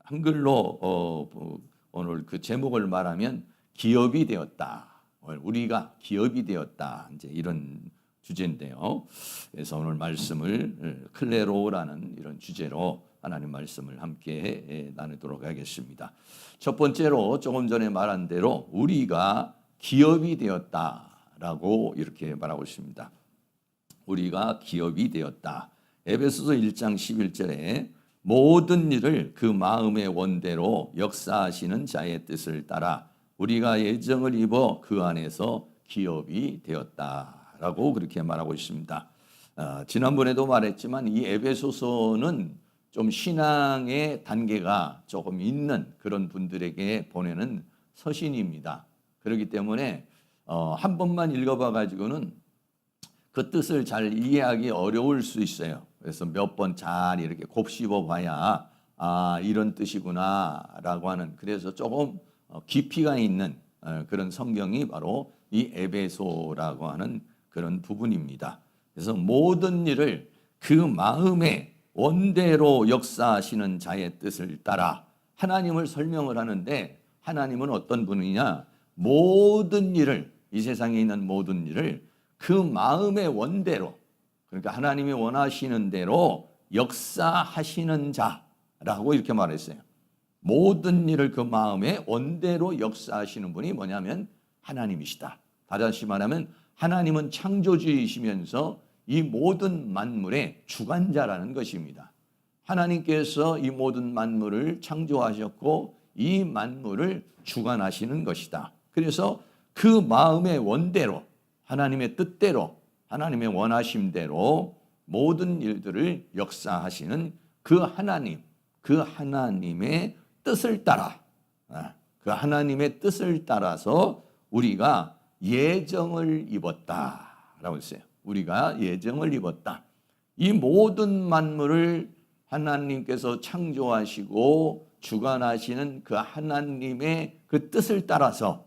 한글로 오늘 그 제목을 말하면 기업이 되었다. 우리가 기업이 되었다. 이제 이런 주제인데요. 그래서 오늘 말씀을 클레로라는 이런 주제로 하나님 말씀을 함께 나누도록 하겠습니다. 첫 번째로 조금 전에 말한 대로 우리가 기업이 되었다라고 이렇게 말하고 있습니다. 우리가 기업이 되었다. 에베소서 1장 11절에 모든 일을 그 마음의 원대로 역사하시는 자의 뜻을 따라 우리가 예정을 입어 그 안에서 기업이 되었다라고 그렇게 말하고 있습니다. 지난번에도 말했지만 이 에베소서는 좀 신앙의 단계가 조금 있는 그런 분들에게 보내는 서신입니다. 그렇기 때문에 한 번만 읽어봐 가지고는 그 뜻을 잘 이해하기 어려울 수 있어요. 그래서 몇 번 잘 이렇게 곱씹어 봐야 이런 뜻이구나라고 하는, 그래서 조금 깊이가 있는 그런 성경이 바로 이 에베소라고 하는 그런 부분입니다. 그래서 모든 일을 그 마음의 원대로 역사하시는 자의 뜻을 따라 하나님을 설명을 하는데, 하나님은 어떤 분이냐? 모든 일을, 이 세상에 있는 모든 일을 그 마음의 원대로, 그러니까 하나님이 원하시는 대로 역사하시는 자라고 이렇게 말했어요. 모든 일을 그 마음의 원대로 역사하시는 분이 뭐냐면 하나님이시다. 다시 말하면 하나님은 창조주이시면서 이 모든 만물의 주관자라는 것입니다. 하나님께서 이 모든 만물을 창조하셨고 이 만물을 주관하시는 것이다. 그래서 그 마음의 원대로, 하나님의 뜻대로, 하나님의 원하심대로 모든 일들을 역사하시는 그 하나님, 그 하나님의 뜻을 따라, 그 하나님의 뜻을 따라서 우리가 예정을 입었다라고 했어요. 우리가 예정을 입었다. 이 모든 만물을 하나님께서 창조하시고 주관하시는 그 하나님의 그 뜻을 따라서,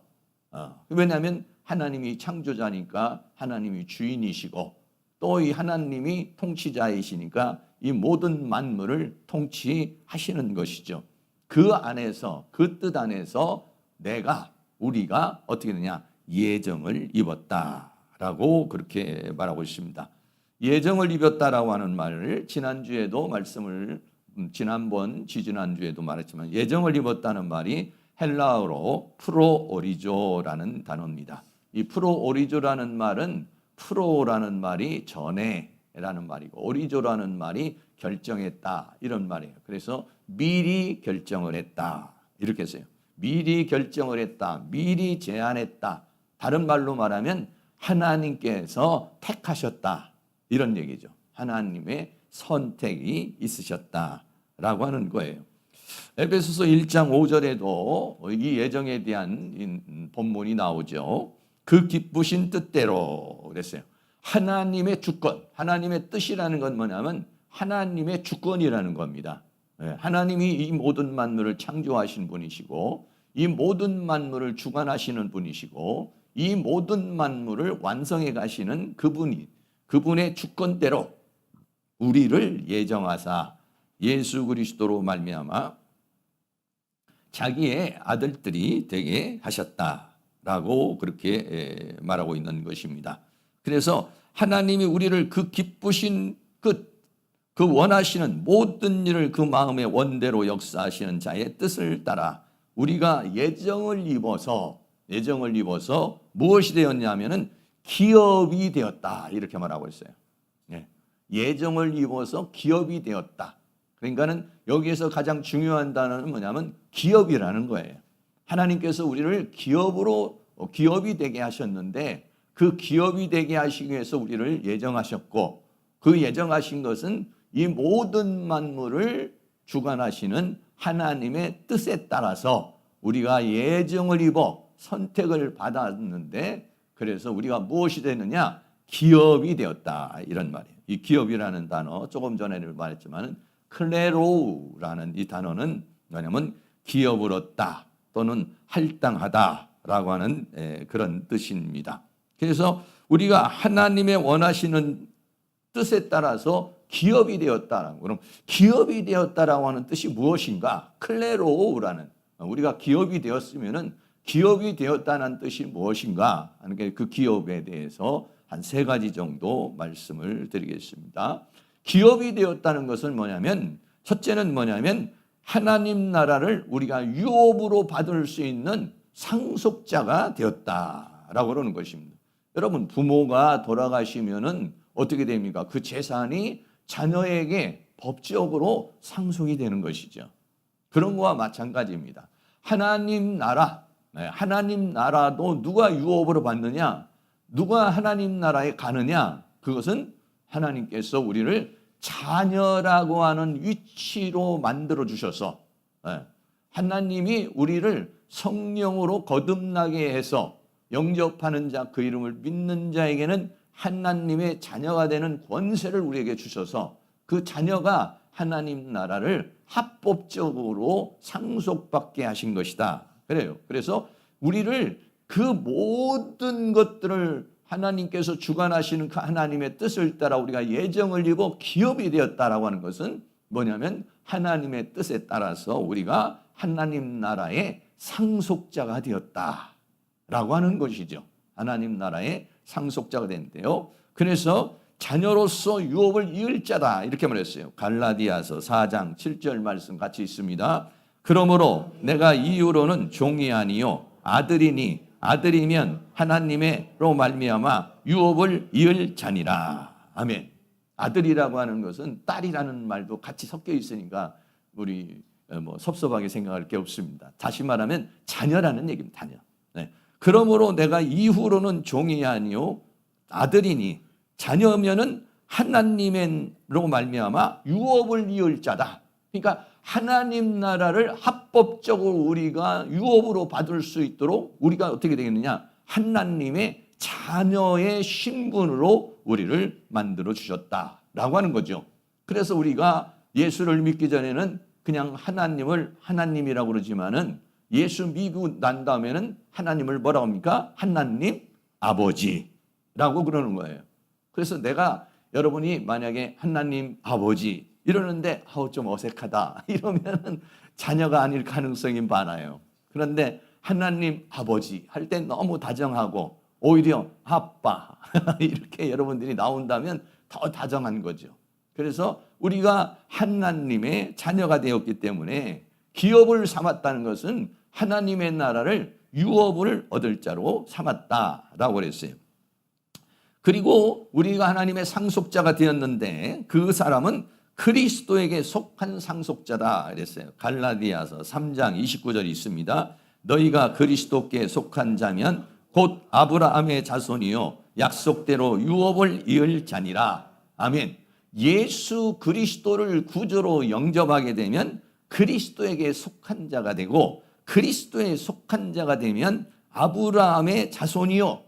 왜냐하면 하나님이 창조자니까 하나님이 주인이시고 또 이 하나님이 통치자이시니까 이 모든 만물을 통치하시는 것이죠. 그 안에서, 그 뜻 안에서 우리가 어떻게 되냐? 예정을 입었다라고 그렇게 말하고 있습니다. 예정을 입었다라고 하는 말을 지난주에도 지난주에도 말했지만 예정을 입었다는 말이 헬라어로 프로오리조라는 단어입니다. 이 프로오리조라는 말은, 프로라는 말이 전에라는 말이고 오리조라는 말이 결정했다 이런 말이에요. 그래서 미리 결정을 했다 이렇게 했어요. 미리 결정을 했다, 미리 제안했다. 다른 말로 말하면 하나님께서 택하셨다 이런 얘기죠. 하나님의 선택이 있으셨다라고 하는 거예요. 에베소서 1장 5절에도 이 예정에 대한 본문이 나오죠. 그 기쁘신 뜻대로 그랬어요. 하나님의 주권, 하나님의 뜻이라는 건 뭐냐면 하나님의 주권이라는 겁니다. 하나님이 이 모든 만물을 창조하신 분이시고 이 모든 만물을 주관하시는 분이시고 이 모든 만물을 완성해 가시는 그분의 주권대로 우리를 예정하사 예수 그리스도로 말미암아 자기의 아들들이 되게 하셨다라고 그렇게 말하고 있는 것입니다. 그래서 하나님이 우리를 그 기쁘신 그 원하시는 모든 일을 그 마음의 원대로 역사하시는 자의 뜻을 따라 우리가 예정을 입어서 무엇이 되었냐면은 기업이 되었다 이렇게 말하고 있어요. 예정을 입어서 기업이 되었다. 그러니까는 여기에서 가장 중요한 단어는 뭐냐면 기업이라는 거예요. 하나님께서 우리를 기업이 되게 하셨는데 그 기업이 되게 하시기 위해서 우리를 예정하셨고 그 예정하신 것은 이 모든 만물을 주관하시는 하나님의 뜻에 따라서 우리가 예정을 입어 선택을 받았는데 그래서 우리가 무엇이 되느냐? 기업이 되었다 이런 말이에요. 이 기업이라는 단어 조금 전에 말했지만 클레로우라는 이 단어는 뭐냐면 기업을 얻다 또는 할당하다라고 하는 그런 뜻입니다. 그래서 우리가 하나님의 원하시는 뜻에 따라서 기업이 되었다라고. 그럼 기업이 되었다라고 하는 뜻이 무엇인가? 클레로우라는, 우리가 기업이 되었으면은 기업이 되었다는 뜻이 무엇인가 하는 게 그 기업에 대해서 한 3가지 정도 말씀을 드리겠습니다. 기업이 되었다는 것은 뭐냐면, 첫째는 뭐냐면 하나님 나라를 우리가 유업으로 받을 수 있는 상속자가 되었다라고 그러는 것입니다. 여러분, 부모가 돌아가시면은 어떻게 됩니까? 그 재산이 자녀에게 법적으로 상속이 되는 것이죠. 그런 거와 마찬가지입니다. 하나님 나라, 하나님 나라도 누가 유업으로 받느냐? 누가 하나님 나라에 가느냐? 그것은 하나님께서 우리를 자녀라고 하는 위치로 만들어 주셔서, 하나님이 우리를 성령으로 거듭나게 해서 영접하는 자, 그 이름을 믿는 자에게는 하나님의 자녀가 되는 권세를 우리에게 주셔서 그 자녀가 하나님 나라를 합법적으로 상속받게 하신 것이다. 그래요. 그래서 우리를 그 모든 것들을 하나님께서 주관하시는 그 하나님의 뜻을 따라 우리가 예정을 입어 기업이 되었다라고 하는 것은 뭐냐면 하나님의 뜻에 따라서 우리가 하나님 나라의 상속자가 되었다라고 하는 것이죠. 하나님 나라의 상속자가 된대요. 그래서 자녀로서 유업을 이을 자다 이렇게 말했어요. 갈라디아서 4장 7절 말씀 같이 있습니다. 그러므로 내가 이후로는 종이 아니요 아들이니 아들이면 하나님의로 말미암아 유업을 이을 자니라. 아멘. 아들이라고 하는 것은 딸이라는 말도 같이 섞여 있으니까 우리 섭섭하게 생각할 게 없습니다. 다시 말하면 자녀라는 얘기입니다. 자녀. 네. 그러므로 내가 이후로는 종이 아니요 아들이니 자녀면은 하나님의로 말미암아 유업을 이을 자다. 그러니까 하나님 나라를 합법적으로 우리가 유업으로 받을 수 있도록 우리가 어떻게 되겠느냐? 하나님의 자녀의 신분으로 우리를 만들어 주셨다라고 하는 거죠. 그래서 우리가 예수를 믿기 전에는 그냥 하나님을 하나님이라고 그러지만은 예수 믿고 난 다음에는 하나님을 뭐라고 합니까? 하나님 아버지라고 그러는 거예요. 그래서 내가 여러분이 만약에 하나님 아버지 이러는데 좀 어색하다 이러면은 자녀가 아닐 가능성이 많아요. 그런데 하나님 아버지 할 때 너무 다정하고 오히려 아빠 이렇게 여러분들이 나온다면 더 다정한 거죠. 그래서 우리가 하나님의 자녀가 되었기 때문에 기업을 삼았다는 것은 하나님의 나라를 유업을 얻을 자로 삼았다라고 그랬어요. 그리고 우리가 하나님의 상속자가 되었는데 그 사람은 그리스도에게 속한 상속자다 그랬어요. 갈라디아서 3장 29절이 있습니다. 너희가 그리스도께 속한 자면 곧 아브라함의 자손이요 약속대로 유업을 이을 자니라. 아멘. 예수 그리스도를 구주로 영접하게 되면 그리스도에게 속한 자가 되고 그리스도에 속한 자가 되면 아브라함의 자손이요.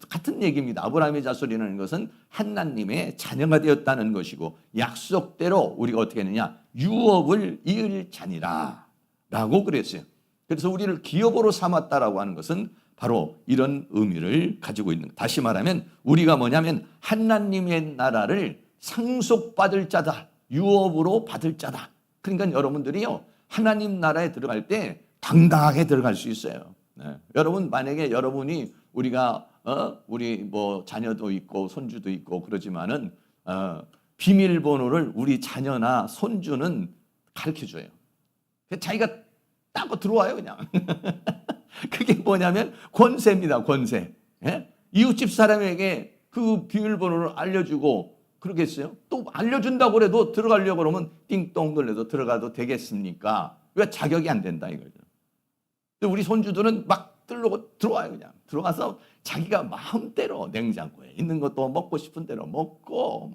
같은 얘기입니다. 아브라함의 자손이라는 것은 하나님의 자녀가 되었다는 것이고 약속대로 우리가 어떻게 했느냐? 유업을 이을 자니라 라고 그랬어요. 그래서 우리를 기업으로 삼았다라고 하는 것은 바로 이런 의미를 가지고 있는 거예요. 다시 말하면 우리가 뭐냐면 하나님의 나라를 상속받을 자다. 유업으로 받을 자다. 그러니까 여러분들이요. 하나님 나라에 들어갈 때 당당하게 들어갈 수 있어요. 네. 여러분 만약에 여러분이 우리가 우리 자녀도 있고 손주도 있고 그러지만은 비밀번호를 우리 자녀나 손주는 가르쳐줘요. 자기가 따고 들어와요 그냥. 그게 뭐냐면 권세입니다. 권세. 예? 이웃집 사람에게 그 비밀번호를 알려주고 그러겠어요? 또 알려준다고 해도 들어가려고 그러면 띵동 놀려도 들어가도 되겠습니까? 왜 자격이 안 된다 이거죠. 우리 손주들은 막 들어와요 그냥. 들어가서 자기가 마음대로 냉장고에 있는 것도 먹고 싶은 대로 먹고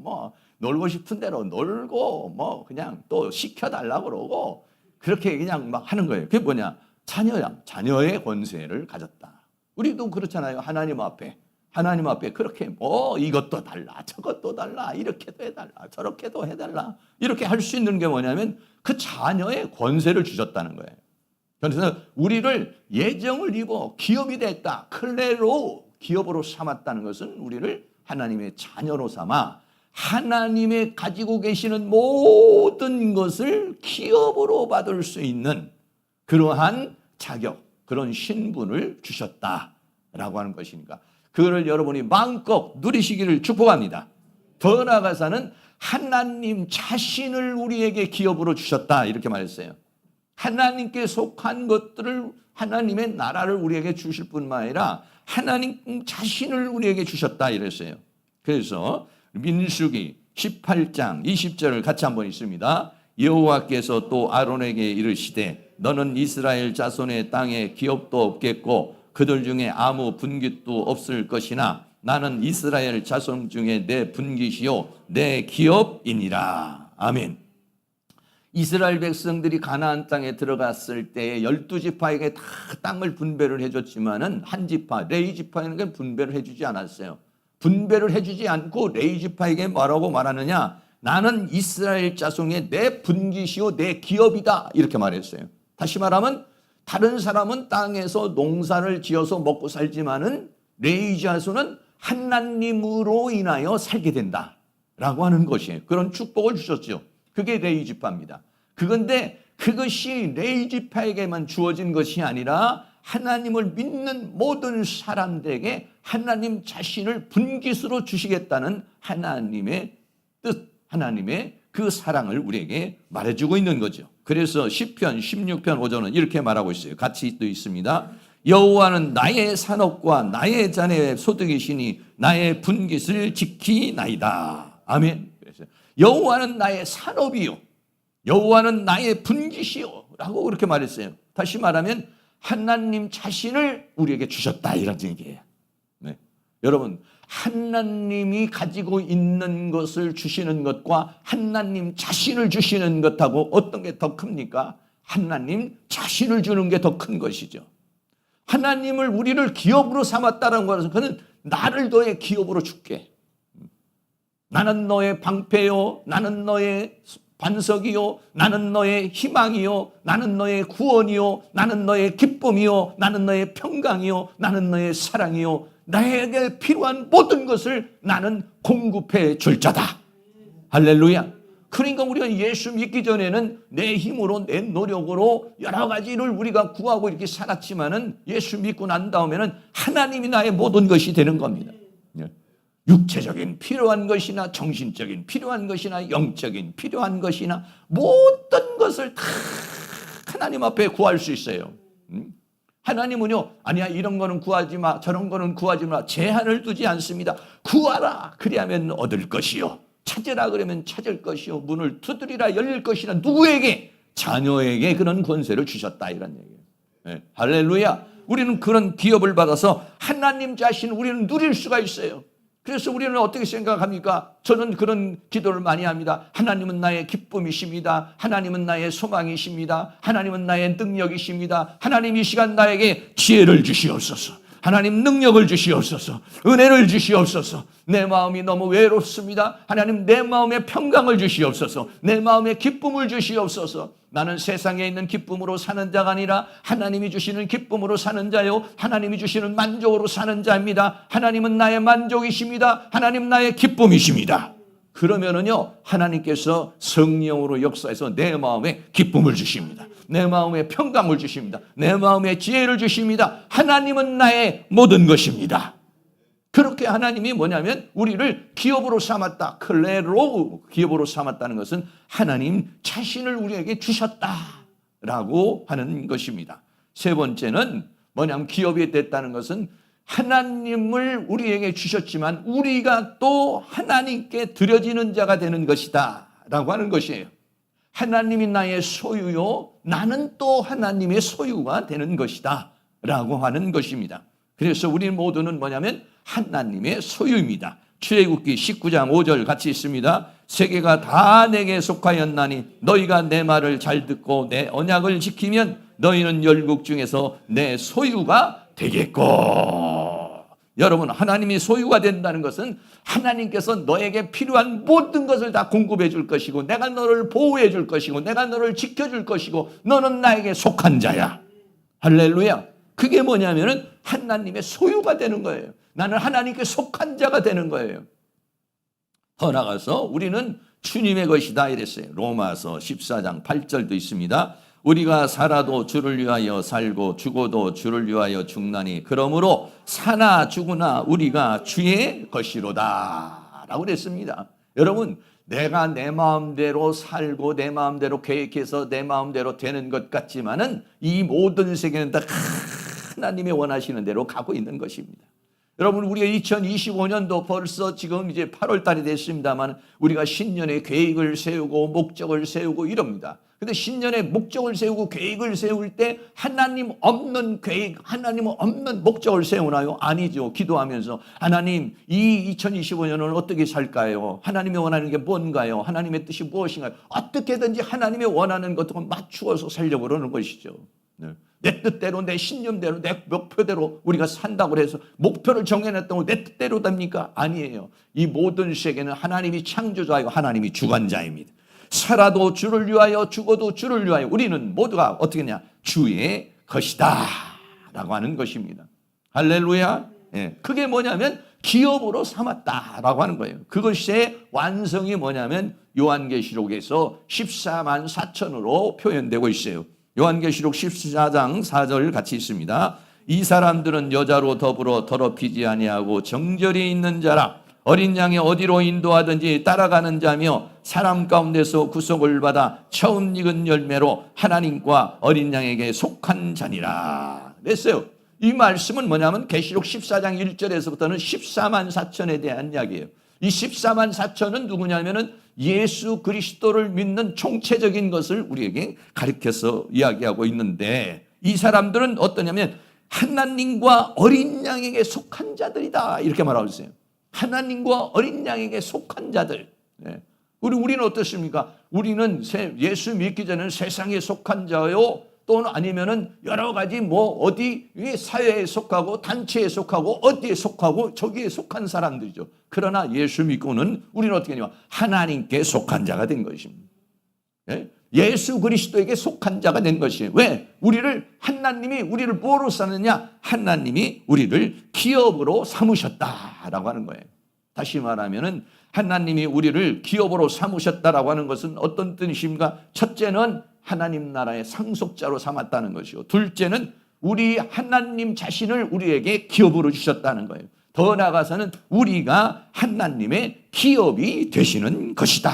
놀고 싶은 대로 놀고 그냥 또 시켜달라고 그러고 그렇게 그냥 막 하는 거예요. 그게 뭐냐? 자녀야. 자녀의 권세를 가졌다. 우리도 그렇잖아요. 하나님 앞에 그렇게 이것도 달라 저것도 달라 이렇게도 해달라 저렇게도 해달라 이렇게 할 수 있는 게 뭐냐면 그 자녀의 권세를 주셨다는 거예요. 그래서 우리를 예정을 입어 기업이 됐다. 클레로 기업으로 삼았다는 것은 우리를 하나님의 자녀로 삼아 하나님의 가지고 계시는 모든 것을 기업으로 받을 수 있는 그러한 자격, 그런 신분을 주셨다라고 하는 것이니까 그거를 여러분이 마음껏 누리시기를 축복합니다. 더 나아가서는 하나님 자신을 우리에게 기업으로 주셨다 이렇게 말했어요. 하나님께 속한 것들을 하나님의 나라를 우리에게 주실 뿐만 아니라 하나님 자신을 우리에게 주셨다 이랬어요. 그래서 민수기 18장 20절을 같이 한번 읽습니다. 여호와께서 또 아론에게 이르시되 너는 이스라엘 자손의 땅에 기업도 없겠고 그들 중에 아무 분깃도 없을 것이나 나는 이스라엘 자손 중에 내 분깃이요 내 기업이니라. 아멘. 이스라엘 백성들이 가나안 땅에 들어갔을 때 12지파에게 다 땅을 분배를 해줬지만은 한 지파, 레위 지파에게 분배를 해주지 않았어요. 분배를 해주지 않고 레위 지파에게 뭐라고 말하느냐? 나는 이스라엘 자손의 내 분깃이요 내 기업이다 이렇게 말했어요. 다시 말하면 다른 사람은 땅에서 농사를 지어서 먹고 살지만은 레위 자손은 하나님으로 인하여 살게 된다라고 하는 것이에요. 그런 축복을 주셨죠. 그게 레위 지파입니다. 그런데 그것이 레위 지파에게만 주어진 것이 아니라 하나님을 믿는 모든 사람들에게 하나님 자신을 분깃으로 주시겠다는 하나님의 뜻, 하나님의 그 사랑을 우리에게 말해주고 있는 거죠. 그래서 시편 16편 5절은 이렇게 말하고 있어요. 같이 또 있습니다. 여호와는 나의 산업과 나의 자녀의 소득이시니 나의 분깃을 지키나이다. 아멘. 그래서 여호와는 나의 산업이요 여호와는 나의 분깃이요 라고 그렇게 말했어요. 다시 말하면 하나님 자신을 우리에게 주셨다 이런 얘기예요. 네. 여러분 하나님이 가지고 있는 것을 주시는 것과 하나님 자신을 주시는 것하고 어떤 게 더 큽니까? 하나님 자신을 주는 게 더 큰 것이죠. 하나님을 우리를 기업으로 삼았다는 것은 그는 나를 너의 기업으로 줄게. 나는 너의 방패요. 나는 너의 반석이요. 나는 너의 희망이요. 나는 너의 구원이요. 나는 너의 기쁨이요. 나는 너의 평강이요. 나는 너의 사랑이요. 나에게 필요한 모든 것을 나는 공급해 줄 자다. 할렐루야. 그러니까 우리가 예수 믿기 전에는 내 힘으로 내 노력으로 여러 가지를 우리가 구하고 이렇게 살았지만은 예수 믿고 난 다음에는 하나님이 나의 모든 것이 되는 겁니다. 육체적인 필요한 것이나 정신적인 필요한 것이나 영적인 필요한 것이나 모든 것을 다 하나님 앞에 구할 수 있어요. 하나님은요, 아니야 이런 거는 구하지 마, 저런 거는 구하지 마, 제한을 두지 않습니다. 구하라 그리하면 얻을 것이요, 찾으라 그러면 찾을 것이요, 문을 두드리라 열릴 것이라. 누구에게? 자녀에게 그런 권세를 주셨다 이런 얘기예요. 네. 할렐루야. 우리는 그런 기업을 받아서 하나님 자신 우리는 누릴 수가 있어요. 그래서 우리는 어떻게 생각합니까? 저는 그런 기도를 많이 합니다. 하나님은 나의 기쁨이십니다. 하나님은 나의 소망이십니다. 하나님은 나의 능력이십니다. 하나님 이 시간 나에게 지혜를 주시옵소서. 하나님 능력을 주시옵소서. 은혜를 주시옵소서. 내 마음이 너무 외롭습니다. 하나님 내 마음에 평강을 주시옵소서. 내 마음에 기쁨을 주시옵소서. 나는 세상에 있는 기쁨으로 사는 자가 아니라 하나님이 주시는 기쁨으로 사는 자요, 하나님이 주시는 만족으로 사는 자입니다. 하나님은 나의 만족이십니다. 하나님 나의 기쁨이십니다. 그러면은요, 하나님께서 성령으로 역사해서 내 마음에 기쁨을 주십니다. 내 마음에 평강을 주십니다. 내 마음에 지혜를 주십니다. 하나님은 나의 모든 것입니다. 그렇게 하나님이 뭐냐면 우리를 기업으로 삼았다. 클레로 기업으로 삼았다는 것은 하나님 자신을 우리에게 주셨다라고 하는 것입니다. 세 번째는 뭐냐면 기업이 됐다는 것은 하나님을 우리에게 주셨지만 우리가 또 하나님께 드려지는 자가 되는 것이다 라고 하는 것이에요. 하나님이 나의 소유요, 나는 또 하나님의 소유가 되는 것이다 라고 하는 것입니다. 그래서 우리 모두는 뭐냐면 하나님의 소유입니다. 출애굽기 19장 5절 같이 있습니다. 세계가 다 내게 속하였나니 너희가 내 말을 잘 듣고 내 언약을 지키면 너희는 열국 중에서 내 소유가 되겠고. 여러분, 하나님이 소유가 된다는 것은 하나님께서 너에게 필요한 모든 것을 다 공급해 줄 것이고, 내가 너를 보호해 줄 것이고, 내가 너를 지켜줄 것이고, 너는 나에게 속한 자야. 할렐루야. 그게 뭐냐면은 하나님의 소유가 되는 거예요. 나는 하나님께 속한 자가 되는 거예요. 더 나가서 우리는 주님의 것이다 이랬어요. 로마서 14장 8절도 있습니다. 우리가 살아도 주를 위하여 살고 죽어도 주를 위하여 죽나니 그러므로 사나 죽으나 우리가 주의 것이로다 라고 그랬습니다. 여러분, 내가 내 마음대로 살고 내 마음대로 계획해서 내 마음대로 되는 것 같지만은 이 모든 세계는 다 하나님의 원하시는 대로 가고 있는 것입니다. 여러분, 우리가 2025년도 벌써 지금 이제 8월 달이 됐습니다만 우리가 신년에 계획을 세우고 목적을 세우고 이럽니다. 근데 신년에 목적을 세우고 계획을 세울 때 하나님 없는 계획, 하나님 없는 목적을 세우나요? 아니죠. 기도하면서 하나님, 이 2025년은 어떻게 살까요? 하나님이 원하는 게 뭔가요? 하나님의 뜻이 무엇인가요? 어떻게든지 하나님이 원하는 것과 맞추어서 살려고 그러는 것이죠. 네. 내 뜻대로, 내 신념대로, 내 목표대로 우리가 산다고 해서 목표를 정해놨다고 내 뜻대로 됩니까? 아니에요. 이 모든 세계는 하나님이 창조자이고 하나님이 주관자입니다. 살아도 주를 위하여 죽어도 주를 위하여 우리는 모두가 어떻게 하냐? 주의 것이다 라고 하는 것입니다. 할렐루야. 예, 그게 뭐냐면 기업으로 삼았다라고 하는 거예요. 그것의 완성이 뭐냐면 요한계시록에서 14만 4천으로 표현되고 있어요. 요한계시록 14장 4절 같이 있습니다. 이 사람들은 여자로 더불어 더럽히지 아니하고 정결이 있는 자라 어린 양이 어디로 인도하든지 따라가는 자며 사람 가운데서 구속을 받아 처음 익은 열매로 하나님과 어린 양에게 속한 자니라 그랬어요. 이 말씀은 뭐냐면 계시록 14장 1절에서부터는 14만 4천에 대한 이야기예요. 이 14만 4천은 누구냐면은 예수 그리스도를 믿는 총체적인 것을 우리에게 가르쳐서 이야기하고 있는데 이 사람들은 어떠냐면 하나님과 어린 양에게 속한 자들이다 이렇게 말하고 있어요. 하나님과 어린 양에게 속한 자들. 네. 우리는 어떻습니까? 우리는 예수 믿기 전에는 세상에 속한 자요 또는 아니면은 여러 가지 어디 사회에 속하고 단체에 속하고 어디에 속하고 저기에 속한 사람들이죠. 그러나 예수 믿고는 우리는 어떻게 하냐? 하나님께 속한 자가 된 것입니다. 예수 그리스도에게 속한 자가 된 것이에요. 왜? 하나님이 우리를 뭐로 삼느냐? 하나님이 우리를 기업으로 삼으셨다라고 하는 거예요. 다시 말하면은 하나님이 우리를 기업으로 삼으셨다라고 하는 것은 어떤 뜻입니까? 첫째는 하나님 나라의 상속자로 삼았다는 것이요. 둘째는 우리 하나님 자신을 우리에게 기업으로 주셨다는 거예요. 더 나아가서는 우리가 하나님의 기업이 되시는 것이다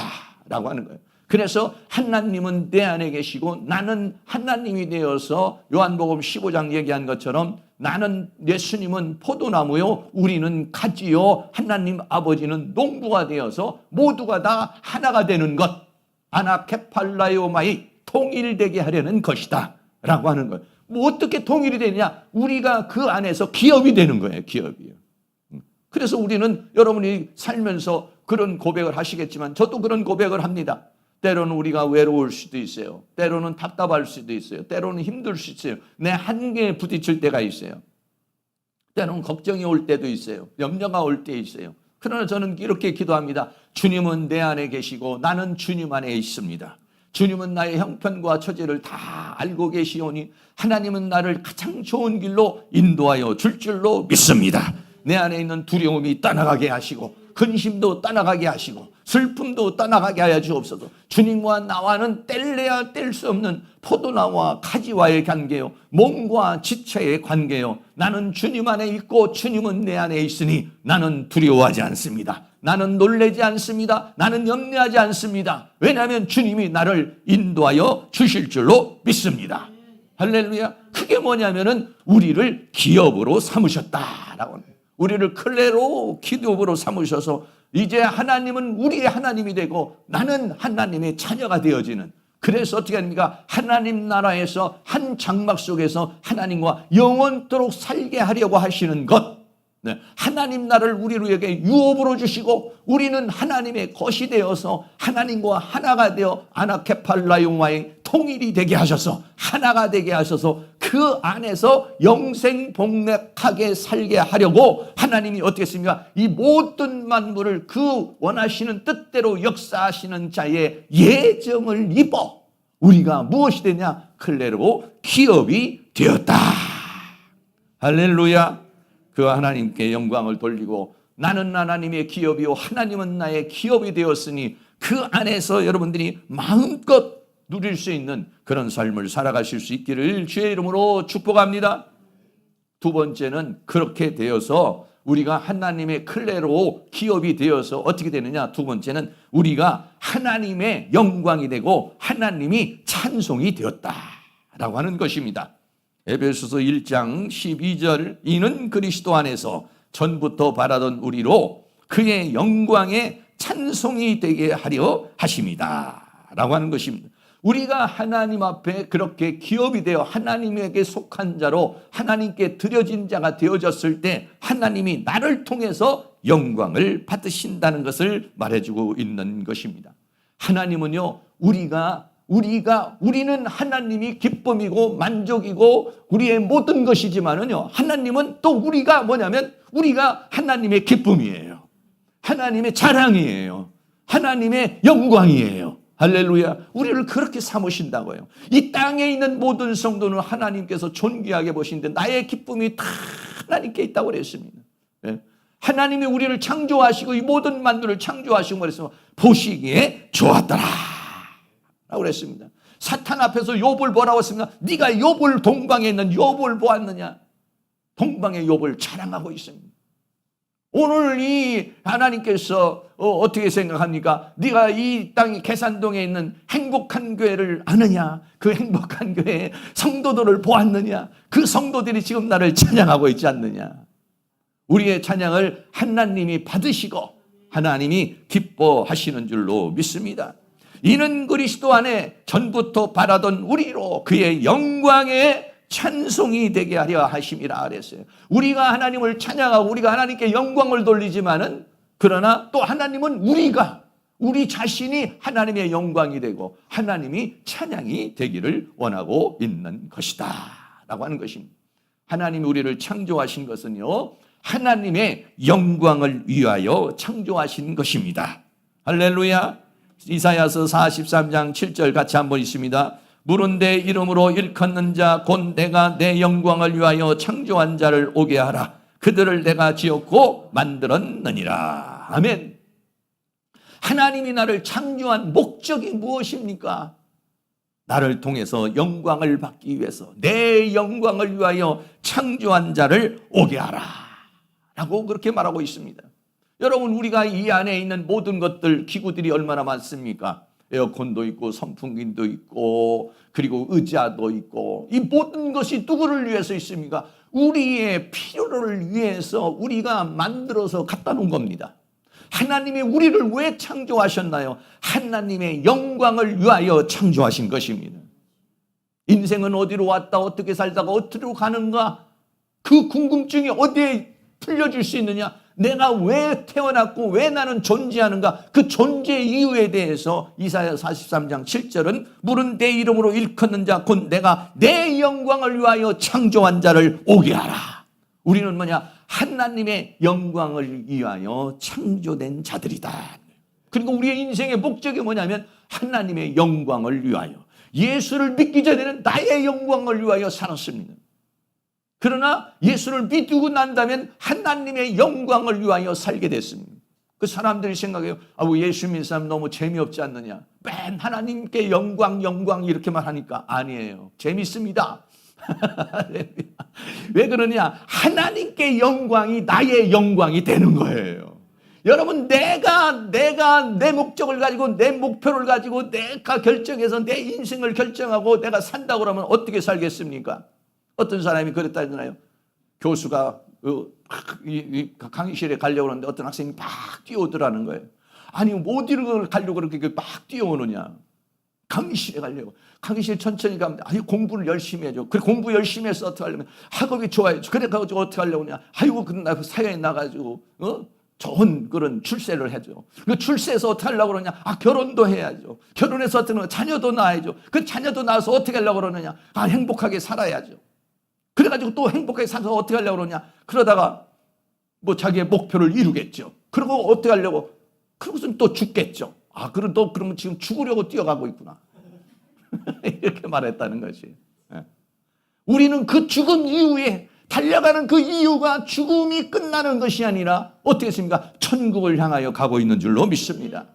라고 하는 거예요. 그래서 하나님은 내 안에 계시고 나는 하나님이 되어서 요한복음 15장 얘기한 것처럼 나는 예수님은 포도나무요 우리는 가지요 하나님 아버지는 농부가 되어서 모두가 다 하나가 되는 것 아나케팔라요마이 통일되게 하려는 것이다 라고 하는 거예요. 어떻게 통일이 되느냐? 우리가 그 안에서 기업이 되는 거예요. 기업이요. 그래서 우리는 여러분이 살면서 그런 고백을 하시겠지만 저도 그런 고백을 합니다. 때로는 우리가 외로울 수도 있어요. 때로는 답답할 수도 있어요. 때로는 힘들 수 있어요. 내 한계에 부딪힐 때가 있어요. 때로는 걱정이 올 때도 있어요. 염려가 올 때 있어요. 그러나 저는 이렇게 기도합니다. 주님은 내 안에 계시고 나는 주님 안에 있습니다. 주님은 나의 형편과 처지를 다 알고 계시오니 하나님은 나를 가장 좋은 길로 인도하여 줄 줄로 믿습니다. 내 안에 있는 두려움이 떠나가게 하시고 근심도 떠나가게 하시고 슬픔도 떠나가게 하여 주옵소서. 주님과 나와는 뗄래야 뗄 수 없는 포도나무와 가지와의 관계요 몸과 지체의 관계요 나는 주님 안에 있고 주님은 내 안에 있으니 나는 두려워하지 않습니다. 나는 놀라지 않습니다. 나는 염려하지 않습니다. 왜냐하면 주님이 나를 인도하여 주실 줄로 믿습니다. 할렐루야. 그게 뭐냐면은 우리를 기업으로 삼으셨다라고 합니다. 우리를 클레로 기업으로 삼으셔서 이제 하나님은 우리의 하나님이 되고 나는 하나님의 자녀가 되어지는 그래서 어떻게 합니까? 하나님 나라에서 한 장막 속에서 하나님과 영원토록 살게 하려고 하시는 것 네. 하나님 나라를 우리에게 유업으로 주시고 우리는 하나님의 것이 되어서 하나님과 하나가 되어 아나케팔라용와의 통일이 되게 하셔서 하나가 되게 하셔서 그 안에서 영생복락하게 살게 하려고 하나님이 어떻게 했습니까? 이 모든 만물을 그 원하시는 뜻대로 역사하시는 자의 예정을 입어 우리가 무엇이 되냐? 클레로 기업이 되었다. 할렐루야. 그 하나님께 영광을 돌리고 나는 하나님의 기업이요 하나님은 나의 기업이 되었으니 그 안에서 여러분들이 마음껏 누릴 수 있는 그런 삶을 살아가실 수 있기를 주의 이름으로 축복합니다. 두 번째는 그렇게 되어서 우리가 하나님의 클레로 기업이 되어서 어떻게 되느냐. 두 번째는 우리가 하나님의 영광이 되고 하나님이 찬송이 되었다라고 하는 것입니다. 에베소서 1장 12절 이는 그리스도 안에서 전부터 바라던 우리로 그의 영광의 찬송이 되게 하려 하심이다 라고 하는 것입니다. 우리가 하나님 앞에 그렇게 기업이 되어 하나님에게 속한 자로 하나님께 드려진 자가 되어졌을 때 하나님이 나를 통해서 영광을 받으신다는 것을 말해주고 있는 것입니다. 하나님은요, 우리는 하나님이 기쁨이고 만족이고 우리의 모든 것이지만은요, 하나님은 또 우리가 뭐냐면 우리가 하나님의 기쁨이에요. 하나님의 자랑이에요. 하나님의 영광이에요. 할렐루야. 우리를 그렇게 삼으신다고요. 이 땅에 있는 모든 성도는 하나님께서 존귀하게 보시는데 나의 기쁨이 다 하나님께 있다고 그랬습니다. 네. 하나님이 우리를 창조하시고 이 모든 만물을 창조하시고 그래서 보시기에 좋았더라 라고 그랬습니다. 사탄 앞에서 욥을 뭐라고 했습니까? 네가 욥을 동방에 있는 욥을 보았느냐? 동방의 욥을 자랑하고 있습니다. 오늘 이 하나님께서 어떻게 생각합니까? 네가 이 땅 계산동에 있는 행복한 교회를 아느냐? 그 행복한 교회에 성도들을 보았느냐? 그 성도들이 지금 나를 찬양하고 있지 않느냐? 우리의 찬양을 하나님이 받으시고 하나님이 기뻐하시는 줄로 믿습니다. 이는 그리스도 안에 전부터 바라던 우리로 그의 영광의 찬송이 되게 하려 하심이라 그랬어요. 우리가 하나님을 찬양하고 우리가 하나님께 영광을 돌리지만은 그러나 또 하나님은 우리 자신이 하나님의 영광이 되고 하나님이 찬양이 되기를 원하고 있는 것이다 라고 하는 것입니다. 하나님이 우리를 창조하신 것은요, 하나님의 영광을 위하여 창조하신 것입니다. 할렐루야. 이사야서 43장 7절 같이 한번 있습니다. 물은 내 이름으로 일컫는 자 곧 내가 내 영광을 위하여 창조한 자를 오게 하라. 그들을 내가 지었고 만들었느니라. 아멘. 하나님이 나를 창조한 목적이 무엇입니까? 나를 통해서 영광을 받기 위해서 내 영광을 위하여 창조한 자를 오게 하라 라고 그렇게 말하고 있습니다. 여러분, 우리가 이 안에 있는 모든 것들, 기구들이 얼마나 많습니까? 에어컨도 있고 선풍기도 있고 그리고 의자도 있고 이 모든 것이 누구를 위해서 있습니까? 우리의 필요를 위해서 우리가 만들어서 갖다 놓은 겁니다. 하나님이 우리를 왜 창조하셨나요? 하나님의 영광을 위하여 창조하신 것입니다. 인생은 어디로 왔다 어떻게 살다가 어디로 가는가? 그 궁금증이 어디에 풀려질 수 있느냐? 내가 왜 태어났고 왜 나는 존재하는가? 그 존재 이유에 대해서 이사야 43장 7절은 물은 내 이름으로 일컫는 자 곧 내가 내 영광을 위하여 창조한 자를 오게 하라. 우리는 뭐냐? 하나님의 영광을 위하여 창조된 자들이다. 그리고 우리의 인생의 목적이 뭐냐면 하나님의 영광을 위하여. 예수를 믿기 전에는 나의 영광을 위하여 살았습니다. 그러나 예수를 믿고 난다면 하나님의 영광을 위하여 살게 됐습니다. 그 사람들이 생각해요. 예수 믿는 사람 너무 재미없지 않느냐. 맨 하나님께 영광 이렇게만 하니까 아니에요. 재밌습니다. 왜 그러냐? 하나님께 영광이 나의 영광이 되는 거예요. 여러분, 내가 내 목적을 가지고 내 목표를 가지고 내가 결정해서 내 인생을 결정하고 내가 산다고 그러면 어떻게 살겠습니까? 어떤 사람이 그랬다 했잖아요. 교수가 강의실에 가려고 하는데 어떤 학생이 막 뛰어오더라는 거예요. 아니, 어디로 가려고 그렇게 막 뛰어오느냐. 강의실에 가려고. 강의실 천천히 가면 아니, 공부를 열심히 해줘. 그래, 공부 열심히 해서 어떻게 하려면 학업이 좋아야죠. 그래 가지고 어떻게 하려고 하냐. 아이고, 나 사회에 나가지고 좋은 그런 출세를 해줘. 그 출세해서 어떻게 하려고 그러냐. 결혼도 해야죠. 결혼해서 어떻게 하냐. 자녀도 낳아야죠. 그 자녀도 낳아서 어떻게 하려고 그러느냐. 행복하게 살아야죠. 그래가지고 또 행복하게 살아서 어떻게 하려고 그러냐. 그러다가 자기의 목표를 이루겠죠. 그리고 어떻게 하려고. 그러고선 또 죽겠죠. 그러면 지금 죽으려고 뛰어가고 있구나. 이렇게 말했다는 것이. 우리는 그 죽음 이후에 달려가는 그 이유가 죽음이 끝나는 것이 아니라 어떻게 했습니까? 천국을 향하여 가고 있는 줄로 믿습니다.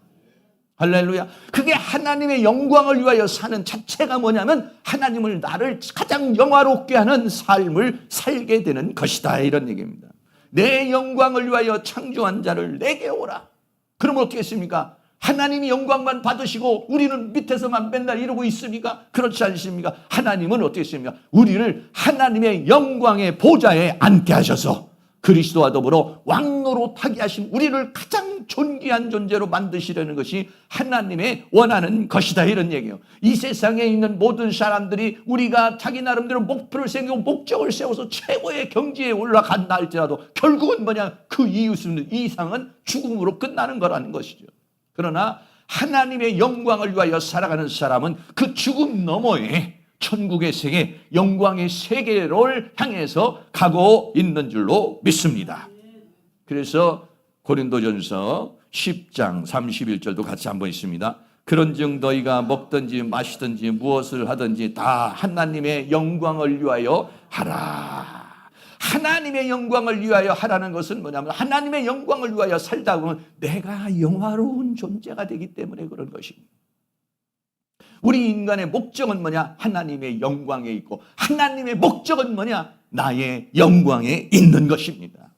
할렐루야. 그게 하나님의 영광을 위하여 사는 자체가 뭐냐면 하나님을 나를 가장 영화롭게 하는 삶을 살게 되는 것이다, 이런 얘기입니다. 내 영광을 위하여 창조한 자를 내게 오라. 그러면 어떻게 했습니까? 하나님이 영광만 받으시고 우리는 밑에서만 맨날 이러고 있습니까? 그렇지 않습니까? 하나님은 어떻게 했습니까? 우리를 하나님의 영광의 보좌에 앉게 하셔서 그리스도와 더불어 왕노릇하게 하신 우리를 가장 존귀한 존재로 만드시려는 것이 하나님의 원하는 것이다, 이런 얘기예요. 이 세상에 있는 모든 사람들이 우리가 자기 나름대로 목표를 세우고 목적을 세워서 최고의 경지에 올라간다 할지라도 결국은 뭐냐? 그 이상은 죽음으로 끝나는 거라는 것이죠. 그러나 하나님의 영광을 위하여 살아가는 사람은 그 죽음 너머에 천국의 세계, 영광의 세계를 향해서 가고 있는 줄로 믿습니다. 그래서 고린도전서 10장 31절도 같이 한번 있습니다. 그런즉 너희가 먹든지 마시든지 무엇을 하든지 다 하나님의 영광을 위하여 하라. 하나님의 영광을 위하여 하라는 것은 뭐냐면 하나님의 영광을 위하여 살다 보면 내가 영화로운 존재가 되기 때문에 그런 것입니다. 우리 인간의 목적은 뭐냐? 하나님의 영광에 있고 하나님의 목적은 뭐냐? 나의 영광에 있는 것입니다.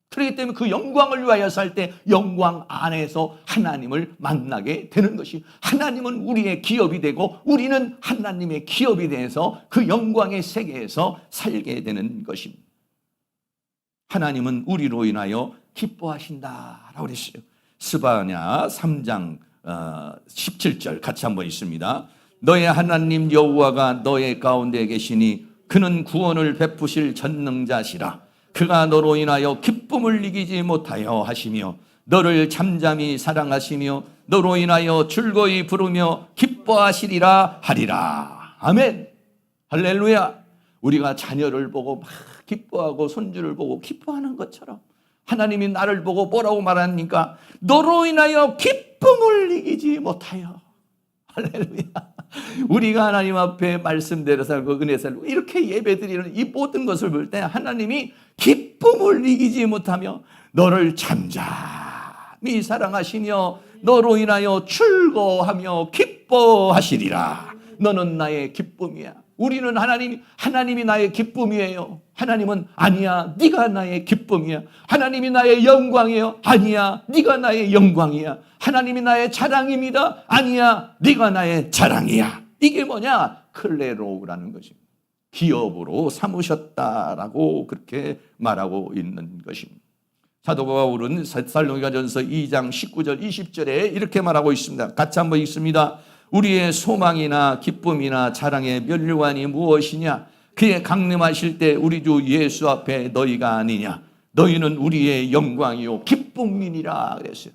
그렇기 때문에 그 영광을 위하여 살 때 영광 안에서 하나님을 만나게 되는 것이, 하나님은 우리의 기업이 되고 우리는 하나님의 기업이 돼서 그 영광의 세계에서 살게 되는 것입니다. 하나님은 우리로 인하여 기뻐하신다라고 그랬어요. 스바냐 3장 17절 같이 한번 있습니다. 너의 하나님 여호와가 너의 가운데 계시니 그는 구원을 베푸실 전능자시라. 그가 너로 인하여 기쁨을 이기지 못하여 하시며 너를 잠잠히 사랑하시며 너로 인하여 즐거이 부르며 기뻐하시리라 하리라. 아멘. 할렐루야. 우리가 자녀를 보고 막 기뻐하고 손주를 보고 기뻐하는 것처럼 하나님이 나를 보고 뭐라고 말합니까? 너로 인하여 기쁨을 이기지 못하여. 할렐루야. 우리가 하나님 앞에 말씀대로 살고 은혜 살고 이렇게 예배드리는 이 모든 것을 볼 때 하나님이 기쁨을 이기지 못하며 너를 잠잠히 사랑하시며 너로 인하여 즐거워하며 기뻐하시리라. 너는 나의 기쁨이야. 우리는 하나님이 나의 기쁨이에요. 하나님은 아니야, 네가 나의 기쁨이야. 하나님이 나의 영광이에요. 아니야, 네가 나의 영광이야. 하나님이 나의 자랑입니다. 아니야, 네가 나의 자랑이야. 이게 뭐냐? 클레로라는 것입니다. 기업으로 삼으셨다라고 그렇게 말하고 있는 것입니다. 사도 바울은 데살로니가전서 2장 19절 20절에 이렇게 말하고 있습니다. 같이 한번 읽습니다. 우리의 소망이나 기쁨이나 자랑의 면류관이 무엇이냐? 그의 강림하실 때 우리 주 예수 앞에 너희가 아니냐? 너희는 우리의 영광이요 기쁨이니라 그랬어요.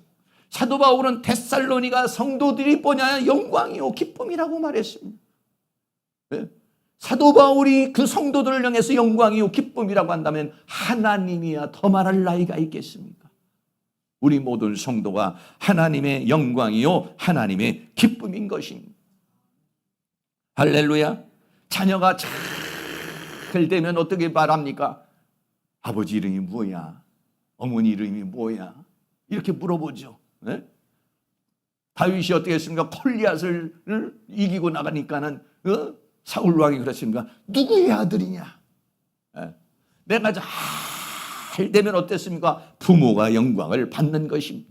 사도 바울은 데살로니가 성도들이 뭐냐? 영광이요 기쁨이라고 말했습니다. 네? 사도 바울이 그 성도들을 향해서 영광이요 기쁨이라고 한다면 하나님이야 더 말할 나이가 있겠습니까? 우리 모든 성도가 하나님의 영광이요 하나님의 기쁨인 것입니다. 할렐루야. 자녀가 잘 되면 어떻게 말합니까? 아버지 이름이 뭐야? 어머니 이름이 뭐야? 이렇게 물어보죠. 네? 다윗이 어떻게 했습니까? 골리앗을 이기고 나가니까는 사울 왕이 그랬습니까? 누구의 아들이냐? 네? 내가 잘 되면 어땠습니까? 부모가 영광을 받는 것입니다.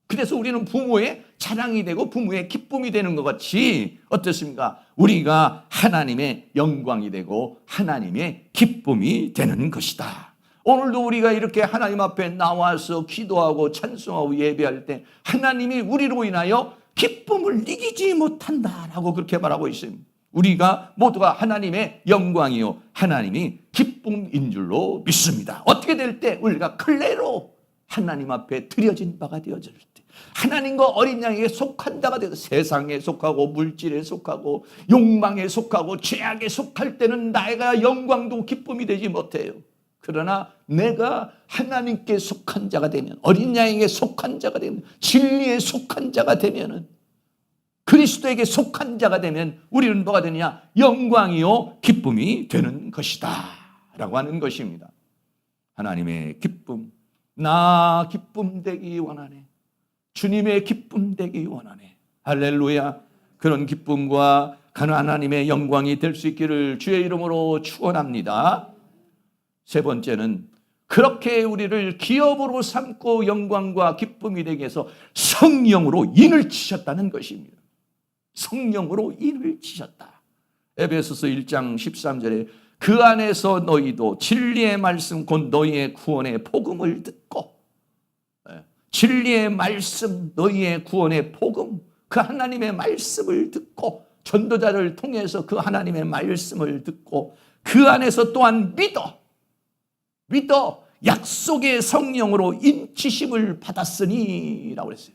그래서 우리는 부모의 자랑이 되고 부모의 기쁨이 되는 것 같이 어떻습니까? 우리가 하나님의 영광이 되고 하나님의 기쁨이 되는 것이다. 오늘도 우리가 이렇게 하나님 앞에 나와서 기도하고 찬송하고 예배할 때 하나님이 우리로 인하여 기쁨을 이기지 못한다라고 그렇게 말하고 있습니다. 우리가 모두가 하나님의 영광이요 하나님이 기쁨인 줄로 믿습니다. 어떻게 될 때? 우리가 클레로 하나님 앞에 드려진 바가 되어질 때, 하나님과 어린 양에게 속한 자가 되어서 세상에 속하고 물질에 속하고 욕망에 속하고 죄악에 속할 때는 내가 영광도 기쁨이 되지 못해요. 그러나 내가 하나님께 속한 자가 되면, 어린 양에게 속한 자가 되면, 진리에 속한 자가 되면은, 그리스도에게 속한 자가 되면 우리는 뭐가 되느냐? 영광이요 기쁨이 되는 것이다 라고 하는 것입니다. 하나님의 기쁨, 나 기쁨 되기 원하네. 주님의 기쁨 되기 원하네. 할렐루야. 그런 기쁨과 하나님의 영광이 될 수 있기를 주의 이름으로 축원합니다. 세 번째는 그렇게 우리를 기업으로 삼고 영광과 기쁨이 되게 해서 성령으로 인을 치셨다는 것입니다. 성령으로 인을 치셨다. 에베소서 1장 13절에 그 안에서 너희도 진리의 말씀 곧 너희의 구원의 복음을 듣고, 진리의 말씀, 너희의 구원의 복음, 그 하나님의 말씀을 듣고, 전도자를 통해서 그 하나님의 말씀을 듣고 그 안에서 또한 믿어 약속의 성령으로 인치심을 받았으니 라고 했어요.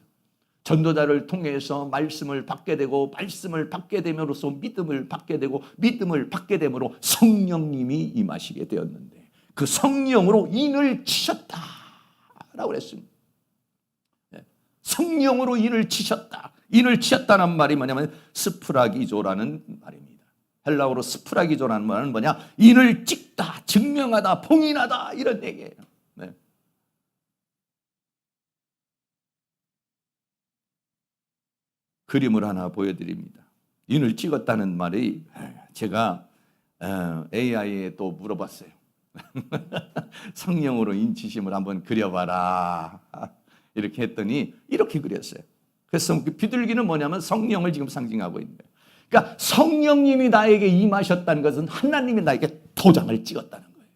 전도자를 통해서 말씀을 받게 되고, 말씀을 받게 됨으로써 믿음을 받게 되고, 믿음을 받게 됨으로 성령님이 임하시게 되었는데 그 성령으로 인을 치셨다 라고 그랬습니다. 성령으로 인을 치셨다. 인을 치셨다는 말이 뭐냐면 스프라기조라는 말입니다. 헬라어로 스프라기조라는 말은 뭐냐? 인을 찍다, 증명하다, 봉인하다 이런 얘기예요. 네. 그림을 하나 보여드립니다. 인을 찍었다는 말이 제가 AI에 또 물어봤어요. 성령으로 인치심을 한번 그려봐라. 이렇게 했더니 이렇게 그렸어요. 그래서 비둘기는 뭐냐면 성령을 지금 상징하고 있는 거예요. 그러니까 성령님이 나에게 임하셨다는 것은 하나님이 나에게 도장을 찍었다는 거예요.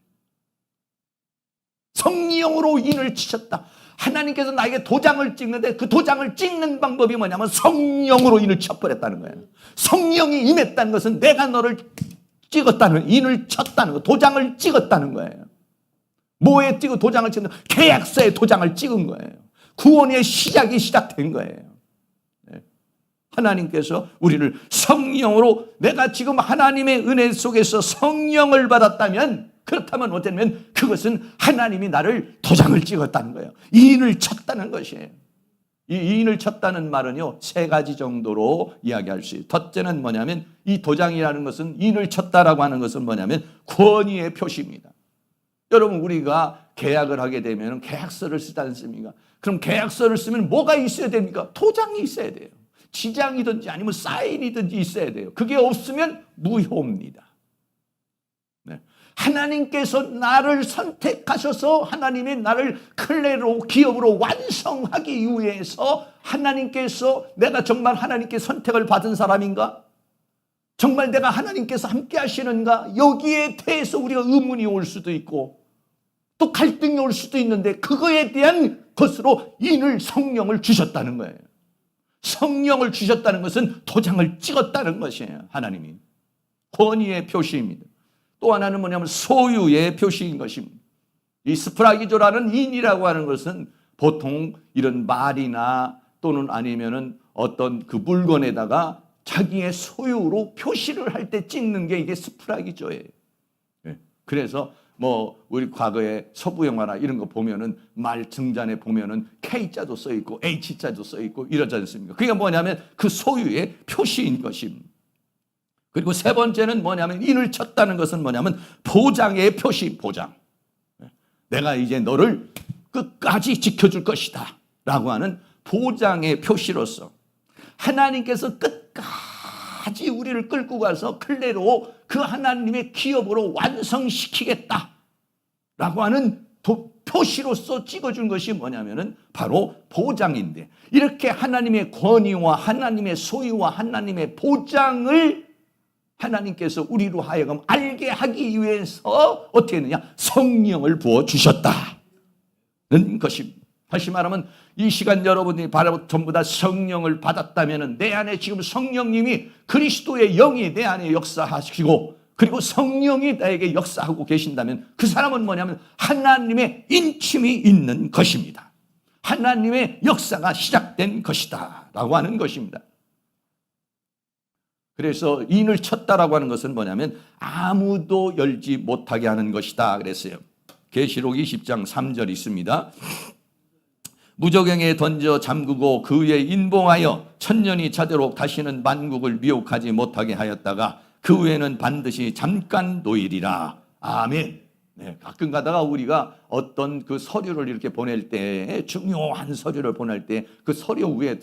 성령으로 인을 치셨다. 하나님께서 나에게 도장을 찍는데 그 도장을 찍는 방법이 뭐냐면 성령으로 인을 쳐버렸다는 거예요. 성령이 임했다는 것은 내가 너를 찍었다는, 인을 쳤다는 거, 도장을 찍었다는 거예요. 뭐에 찍어 도장을 찍는? 계약서에 도장을 찍은 거예요. 구원의 시작이 시작된 거예요. 하나님께서 우리를 성령으로, 내가 지금 하나님의 은혜 속에서 성령을 받았다면, 그렇다면 어쩌면 그것은 하나님이 나를 도장을 찍었다는 거예요. 인을 쳤다는 것이에요. 이 인을 쳤다는 말은요, 세 가지 정도로 이야기할 수 있어요. 첫째는 뭐냐면 이 도장이라는 것은, 인을 쳤다라고 하는 것은 뭐냐면 권위의 표시입니다. 여러분, 우리가 계약을 하게 되면 계약서를 쓰지 않습니까? 그럼 계약서를 쓰면 뭐가 있어야 됩니까? 도장이 있어야 돼요. 지장이든지 아니면 사인이든지 있어야 돼요. 그게 없으면 무효입니다. 네. 하나님께서 나를 선택하셔서 하나님이 나를 클레로, 기업으로 완성하기 위해서, 하나님께서 내가 정말 하나님께 선택을 받은 사람인가? 정말 내가 하나님께서 함께 하시는가? 여기에 대해서 우리가 의문이 올 수도 있고 또 갈등이 올 수도 있는데, 그거에 대한 것으로 인을, 성령을 주셨다는 거예요. 성령을 주셨다는 것은 도장을 찍었다는 것이에요. 하나님이 권위의 표시입니다. 또 하나는 뭐냐면 소유의 표시인 것입니다. 이 스프라기조라는 인이라고 하는 것은 보통 이런 말이나 또는 아니면은 어떤 그 물건에다가 자기의 소유로 표시를 할 때 찍는 게 이게 스프라기조예요. 그래서 뭐 우리 과거에 서부 영화나 이런 거 보면은 말 등잔에 보면은 K자도 써 있고 H자도 써 있고 이러지 않습니까? 그게 뭐냐면 그 소유의 표시인 것입니다. 그리고 세 번째는 뭐냐면, 인을 쳤다는 것은 뭐냐면 보장의 표시, 보장. 내가 이제 너를 끝까지 지켜줄 것이다 라고 하는 보장의 표시로서 하나님께서 끝까지 우리를 끌고 가서 클레로, 그 하나님의 기업으로 완성시키겠다 라고 하는 표시로서 찍어준 것이 뭐냐면은 바로 보장인데, 이렇게 하나님의 권위와 하나님의 소유와 하나님의 보장을 하나님께서 우리로 하여금 알게 하기 위해서 어떻게 했느냐? 성령을 부어주셨다는 것입니다. 다시 말하면 이 시간 여러분이 바로 전부 다 성령을 받았다면, 내 안에 지금 성령님이, 그리스도의 영이 내 안에 역사하시고, 그리고 성령이 나에게 역사하고 계신다면 그 사람은 뭐냐면 하나님의 인침이 있는 것입니다. 하나님의 역사가 시작된 것이다 라고 하는 것입니다. 그래서 인을 쳤다라고 하는 것은 뭐냐면 아무도 열지 못하게 하는 것이다 그랬어요. 계시록 20장 3절 있습니다. 무저갱에 던져 잠그고 그 위에 인봉하여 천년이 차도록 다시는 만국을 미혹하지 못하게 하였다가 그 후에는 반드시 잠깐 노일이라. 아멘. 네, 가끔 가다가 우리가 어떤 그 서류를 이렇게 보낼 때, 중요한 서류를 보낼 때 그 서류 위에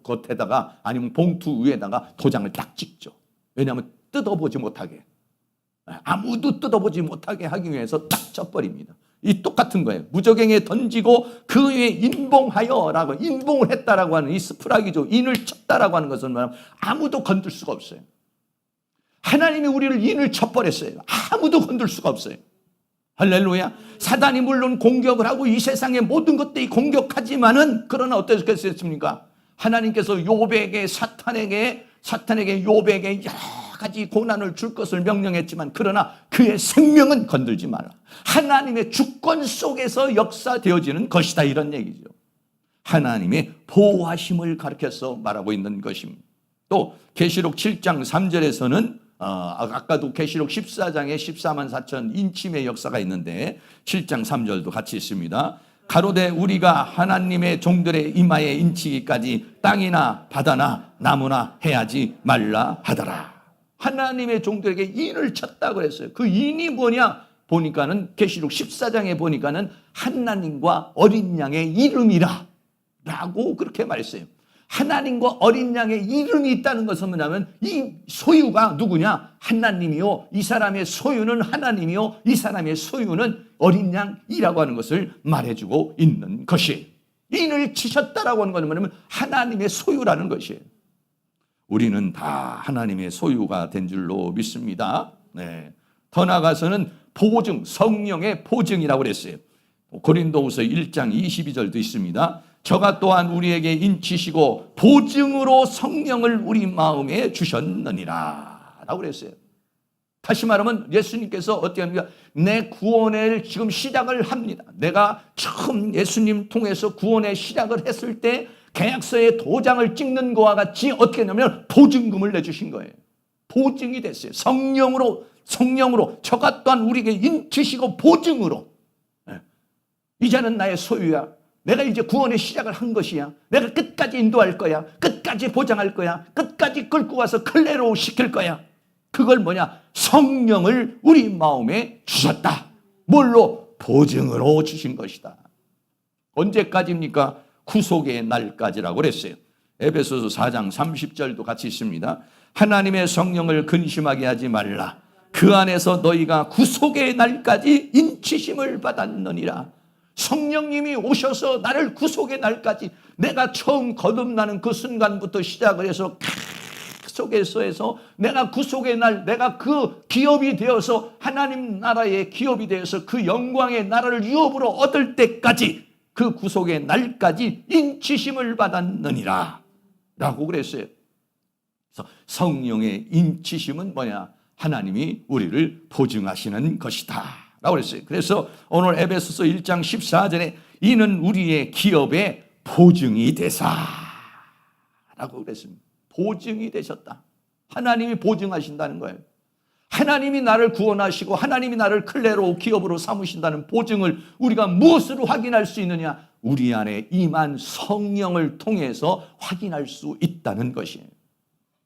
겉에다가 아니면 봉투 위에다가 도장을 딱 찍죠. 왜냐하면 뜯어보지 못하게, 아무도 뜯어보지 못하게 하기 위해서 딱 쪄버립니다. 이 똑같은 거예요. 무저갱에 던지고 그 위에 인봉하여라고, 인봉을 했다라고 하는 이 스프라기죠. 인을 쳤다라고 하는 것은 뭐냐면 아무도 건들 수가 없어요. 하나님이 우리를 인을 쳐버렸어요. 아무도 건들 수가 없어요. 할렐루야. 사단이 물론 공격을 하고 이 세상의 모든 것들이 공격하지만은, 그러나 어떻겠습니까? 하나님께서 욥에게 사탄에게 욥에게 여러 가지 고난을 줄 것을 명령했지만, 그러나 그의 생명은 건들지 마라. 하나님의 주권 속에서 역사되어지는 것이다, 이런 얘기죠. 하나님의 보호하심을 가르쳐서 말하고 있는 것입니다. 또 계시록 7장 3절에서는 아까도 계시록 14장에 14만 4천 인침의 역사가 있는데 7장 3절도 같이 있습니다. 가로되 우리가 하나님의 종들의 이마에 인치기까지 땅이나 바다나 나무나 해하지 말라 하더라. 하나님의 종들에게 인을 쳤다고 그랬어요. 그 인이 뭐냐 보니까는 계시록 14장에 보니까는 하나님과 어린 양의 이름이라 라고 그렇게 말했어요. 하나님과 어린 양의 이름이 있다는 것은 뭐냐면 이 소유가 누구냐? 하나님이요. 이 사람의 소유는 하나님이요. 이 사람의 소유는 어린 양이라고 하는 것을 말해주고 있는 것이에요. 인을 치셨다라고 하는 것은 뭐냐면 하나님의 소유라는 것이에요. 우리는 다 하나님의 소유가 된 줄로 믿습니다. 네. 더 나아가서는 보증, 성령의 보증이라고 그랬어요. 고린도후서 1장 22절도 있습니다. 저가 또한 우리에게 인치시고 보증으로 성령을 우리 마음에 주셨느니라 라고 그랬어요. 다시 말하면 예수님께서 어떻게 합니까? 내 구원을 지금 시작을 합니다. 내가 처음 예수님 통해서 구원의 시작을 했을 때 계약서에 도장을 찍는 것과 같이 어떻게 하냐면 보증금을 내주신 거예요. 보증이 됐어요. 성령으로 저가 또한 우리에게 인치시고 보증으로, 이제는 나의 소유야. 내가 이제 구원의 시작을 한 것이야. 내가 끝까지 인도할 거야. 끝까지 보장할 거야. 끝까지 끌고 가서 클레로 시킬 거야. 그걸 뭐냐? 성령을 우리 마음에 주셨다. 뭘로? 보증으로 주신 것이다. 언제까지입니까? 구속의 날까지라고 그랬어요. 에베소서 4장 30절도 같이 있습니다. 하나님의 성령을 근심하게 하지 말라. 그 안에서 너희가 구속의 날까지 인치심을 받았느니라. 성령님이 오셔서 나를 구속의 날까지, 내가 처음 거듭나는 그 순간부터 시작을 해서 속에서 내가 구속의 날, 내가 그 기업이 되어서 하나님 나라의 기업이 되어서 그 영광의 나라를 유업으로 얻을 때까지, 그 구속의 날까지 인치심을 받았느니라 라고 그랬어요. 그래서 성령의 인치심은 뭐냐? 하나님이 우리를 보증하시는 것이다 라고 그랬어요. 그래서 오늘 에베소서 1장 14절에 이는 우리의 기업의 보증이 되사 라고 그랬습니다. 보증이 되셨다. 하나님이 보증하신다는 거예요. 하나님이 나를 구원하시고 하나님이 나를 클레로 기업으로 삼으신다는 보증을 우리가 무엇으로 확인할 수 있느냐? 우리 안에 임한 성령을 통해서 확인할 수 있다는 것이에요.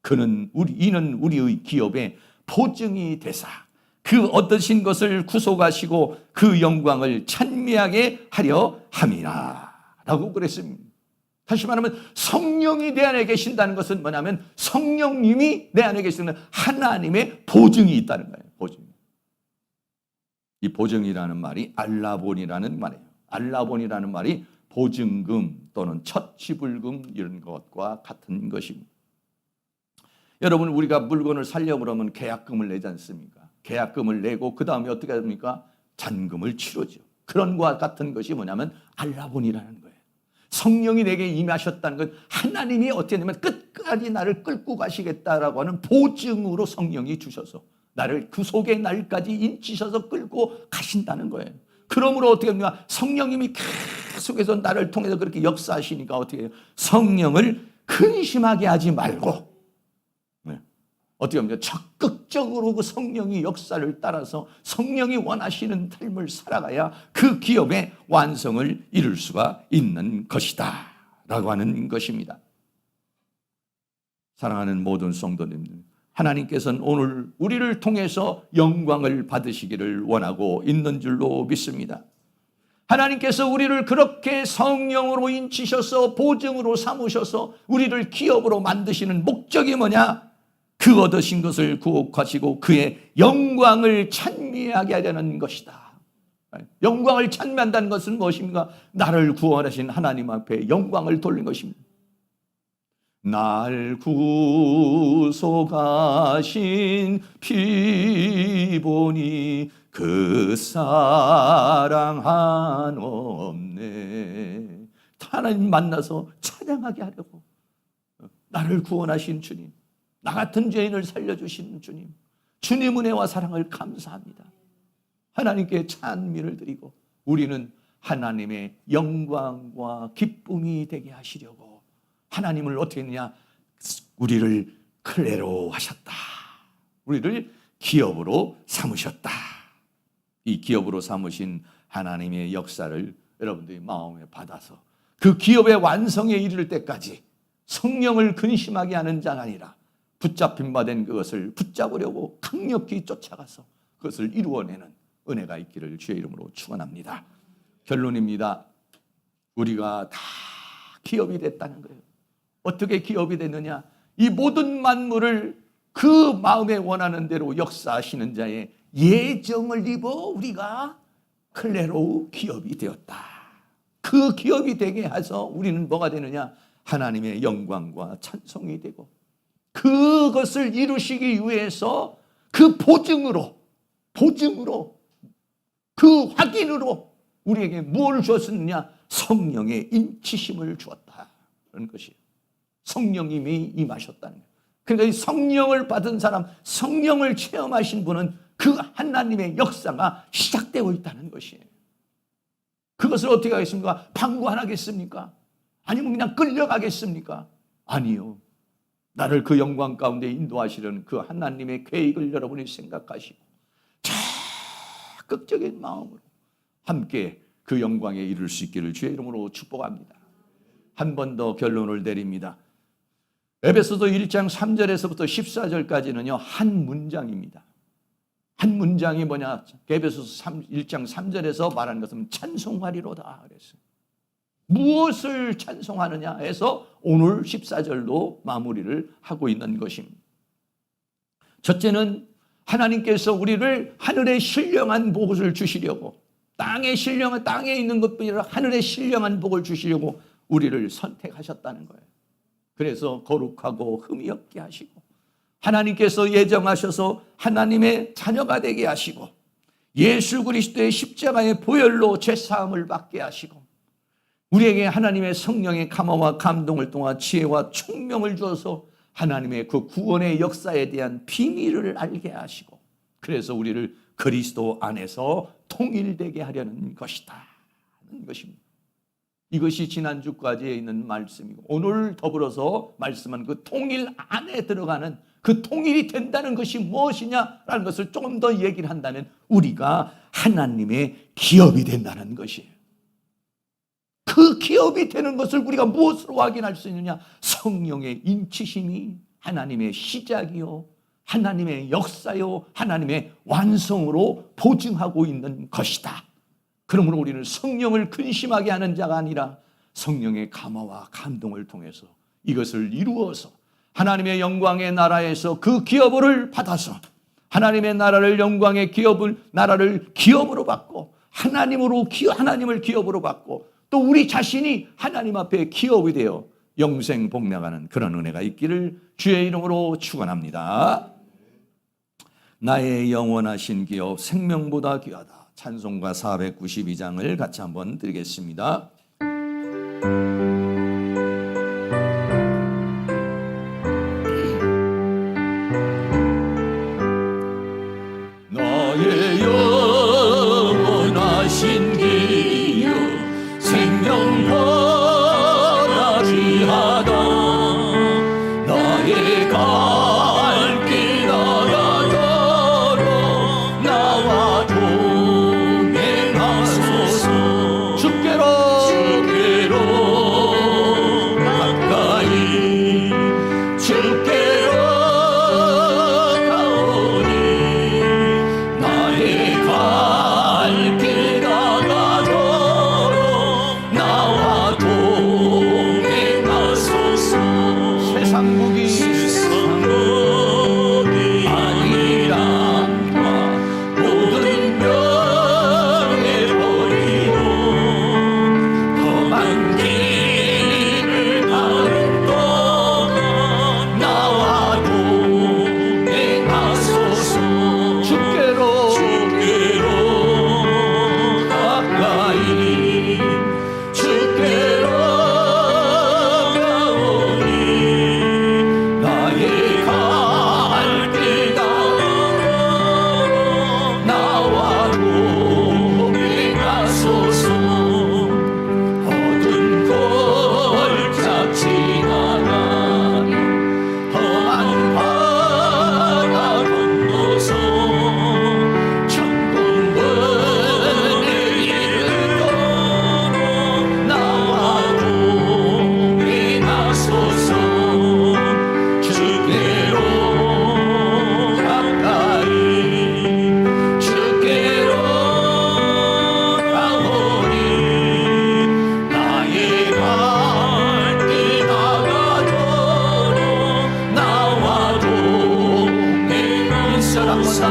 이는 우리의 기업의 보증이 되사 그 얻으신 것을 구속하시고 그 영광을 찬미하게 하려 함이라 라고 그랬습니다. 다시 말하면 성령이 내 안에 계신다는 것은 뭐냐면 성령님이 내 안에 계시는 하나님의 보증이 있다는 거예요. 보증. 이 보증이라는 말이 알라본이라는 말이에요. 알라본이라는 말이 보증금 또는 첫 지불금 이런 것과 같은 것입니다. 여러분, 우리가 물건을 살려고 그러면 계약금을 내지 않습니까? 계약금을 내고 그 다음에 어떻게 합니까? 잔금을 치르죠. 그런 것과 같은 것이 뭐냐면 알라본이라는 거예요. 성령이 내게 임하셨다는 건 하나님이 어떻게 하냐면 끝까지 나를 끌고 가시겠다라고 하는 보증으로 성령이 주셔서 나를 구속의 날까지 인치셔서 끌고 가신다는 거예요. 그러므로 어떻게 합니까? 성령님이 계속해서 나를 통해서 그렇게 역사하시니까 어떻게 해요? 성령을 근심하게 하지 말고 어떻게 하면 적극적으로 그 성령의 역사를 따라서 성령이 원하시는 삶을 살아가야 그 기업의 완성을 이룰 수가 있는 것이다 라고 하는 것입니다. 사랑하는 모든 성도님들, 하나님께서는 오늘 우리를 통해서 영광을 받으시기를 원하고 있는 줄로 믿습니다. 하나님께서 우리를 그렇게 성령으로 인치셔서 보증으로 삼으셔서 우리를 기업으로 만드시는 목적이 뭐냐? 그 얻으신 것을 구속하시고 그의 영광을 찬미하게 하려는 것이다. 영광을 찬미한다는 것은 무엇입니까? 나를 구원하신 하나님 앞에 영광을 돌린 것입니다. 날 구속하신 피 보니 그 사랑 한없네. 하나님 만나서 찬양하게 하려고, 나를 구원하신 주님, 나 같은 죄인을 살려주신 주님, 주님 은혜와 사랑을 감사합니다. 하나님께 찬미를 드리고 우리는 하나님의 영광과 기쁨이 되게 하시려고 하나님을 어떻게 했느냐? 우리를 클레로 하셨다. 우리를 기업으로 삼으셨다. 이 기업으로 삼으신 하나님의 역사를 여러분들이 마음에 받아서 그 기업의 완성에 이를 때까지 성령을 근심하게 하는 자가 아니라 붙잡힌 바 된 그것을 붙잡으려고 강력히 쫓아가서 그것을 이루어내는 은혜가 있기를 주의 이름으로 축원합니다. 결론입니다. 우리가 다 기업이 됐다는 거예요. 어떻게 기업이 됐느냐? 이 모든 만물을 그 마음에 원하는 대로 역사하시는 자의 예정을 입어 우리가 클레로 기업이 되었다. 그 기업이 되게 해서 우리는 뭐가 되느냐? 하나님의 영광과 찬송이 되고, 그것을 이루시기 위해서 그 보증으로 그 확인으로 우리에게 무엇을 주었느냐? 성령의 인치심을 주었다는 것이에요. 성령님이 임하셨다는 거예요. 그러니까 이 성령을 받은 사람, 성령을 체험하신 분은 그 하나님의 역사가 시작되고 있다는 것이에요. 그것을 어떻게 하겠습니까? 방구 안 하겠습니까? 아니면 그냥 끌려가겠습니까? 아니요. 나를 그 영광 가운데 인도하시려는 그 하나님의 계획을 여러분이 생각하시고 적극적인 마음으로 함께 그 영광에 이룰 수 있기를 주의 이름으로 축복합니다. 한 번 더 결론을 내립니다. 에베소서 1장 3절에서부터 14절까지는요 한 문장입니다. 한 문장이 뭐냐? 에베소서 1장 3절에서 말하는 것은 찬송하리로다 그랬어요. 무엇을 찬송하느냐 해서 오늘 14절로 마무리를 하고 있는 것입니다. 첫째는 하나님께서 우리를 하늘의 신령한 복을 주시려고, 땅에 있는 것뿐 아니라 하늘의 신령한 복을 주시려고 우리를 선택하셨다는 거예요. 그래서 거룩하고 흠이 없게 하시고, 하나님께서 예정하셔서 하나님의 자녀가 되게 하시고, 예수 그리스도의 십자가의 보혈로 죄사함을 받게 하시고, 우리에게 하나님의 성령의 감화와 감동을 통한 지혜와 총명을 주어서 하나님의 그 구원의 역사에 대한 비밀을 알게 하시고, 그래서 우리를 그리스도 안에서 통일되게 하려는 것이다 하는 것입니다. 이것이 지난주까지에 있는 말씀이고, 오늘 더불어서 말씀한 그 통일 안에 들어가는 그 통일이 된다는 것이 무엇이냐라는 것을 조금 더 얘기를 한다면 우리가 하나님의 기업이 된다는 것이에요. 그 기업이 되는 것을 우리가 무엇으로 확인할 수 있느냐? 성령의 인치심이 하나님의 시작이요, 하나님의 역사요, 하나님의 완성으로 보증하고 있는 것이다. 그러므로 우리는 성령을 근심하게 하는 자가 아니라 성령의 감화와 감동을 통해서 이것을 이루어서 하나님의 영광의 나라에서 그 기업을 받아서 하나님의 나라를 영광의 나라를 기업으로 받고 하나님을 기업으로 받고 또 우리 자신이 하나님 앞에 기업이 되어 영생 복락하는 그런 은혜가 있기를 주의 이름으로 축원합니다. 나의 영원하신 기업 생명보다 귀하다. 찬송가 492장을 같이 한번 드리겠습니다. 나의 영원하신 기업 생명보다 귀하다. 나의 갈 길 나가도록 나와 동행하소서. 주께로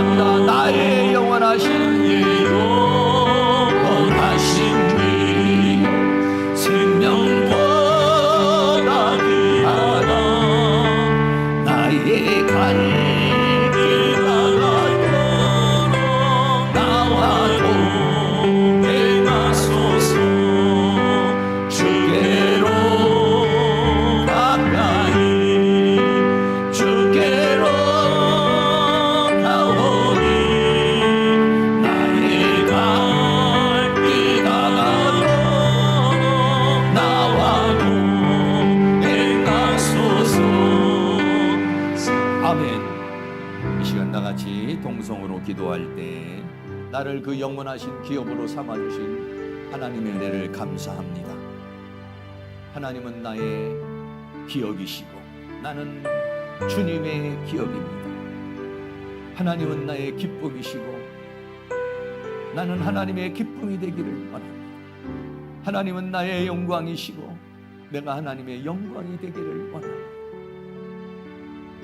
감사합니다. 나의 영원하신 이 생명보다 귀하다. 나의 갈길 나가도록 나와 동행하소서. 주께로 가까이 주께로 가오니 나의 갈길 나가도록 나와 동행하소서. 아멘. 이 시간 나같이 동성으로 기도할 때 나를 그 영원하신 기업으로 삼아주신 하나님의 은혜를 감사합니다. 하나님은 나의 기업이시고 나는 주님의 기업입니다. 하나님은 나의 기쁨이시고 나는 하나님의 기쁨이 되기를 원합니다. 하나님은 나의 영광이시고 내가 하나님의 영광이 되기를 원합니다.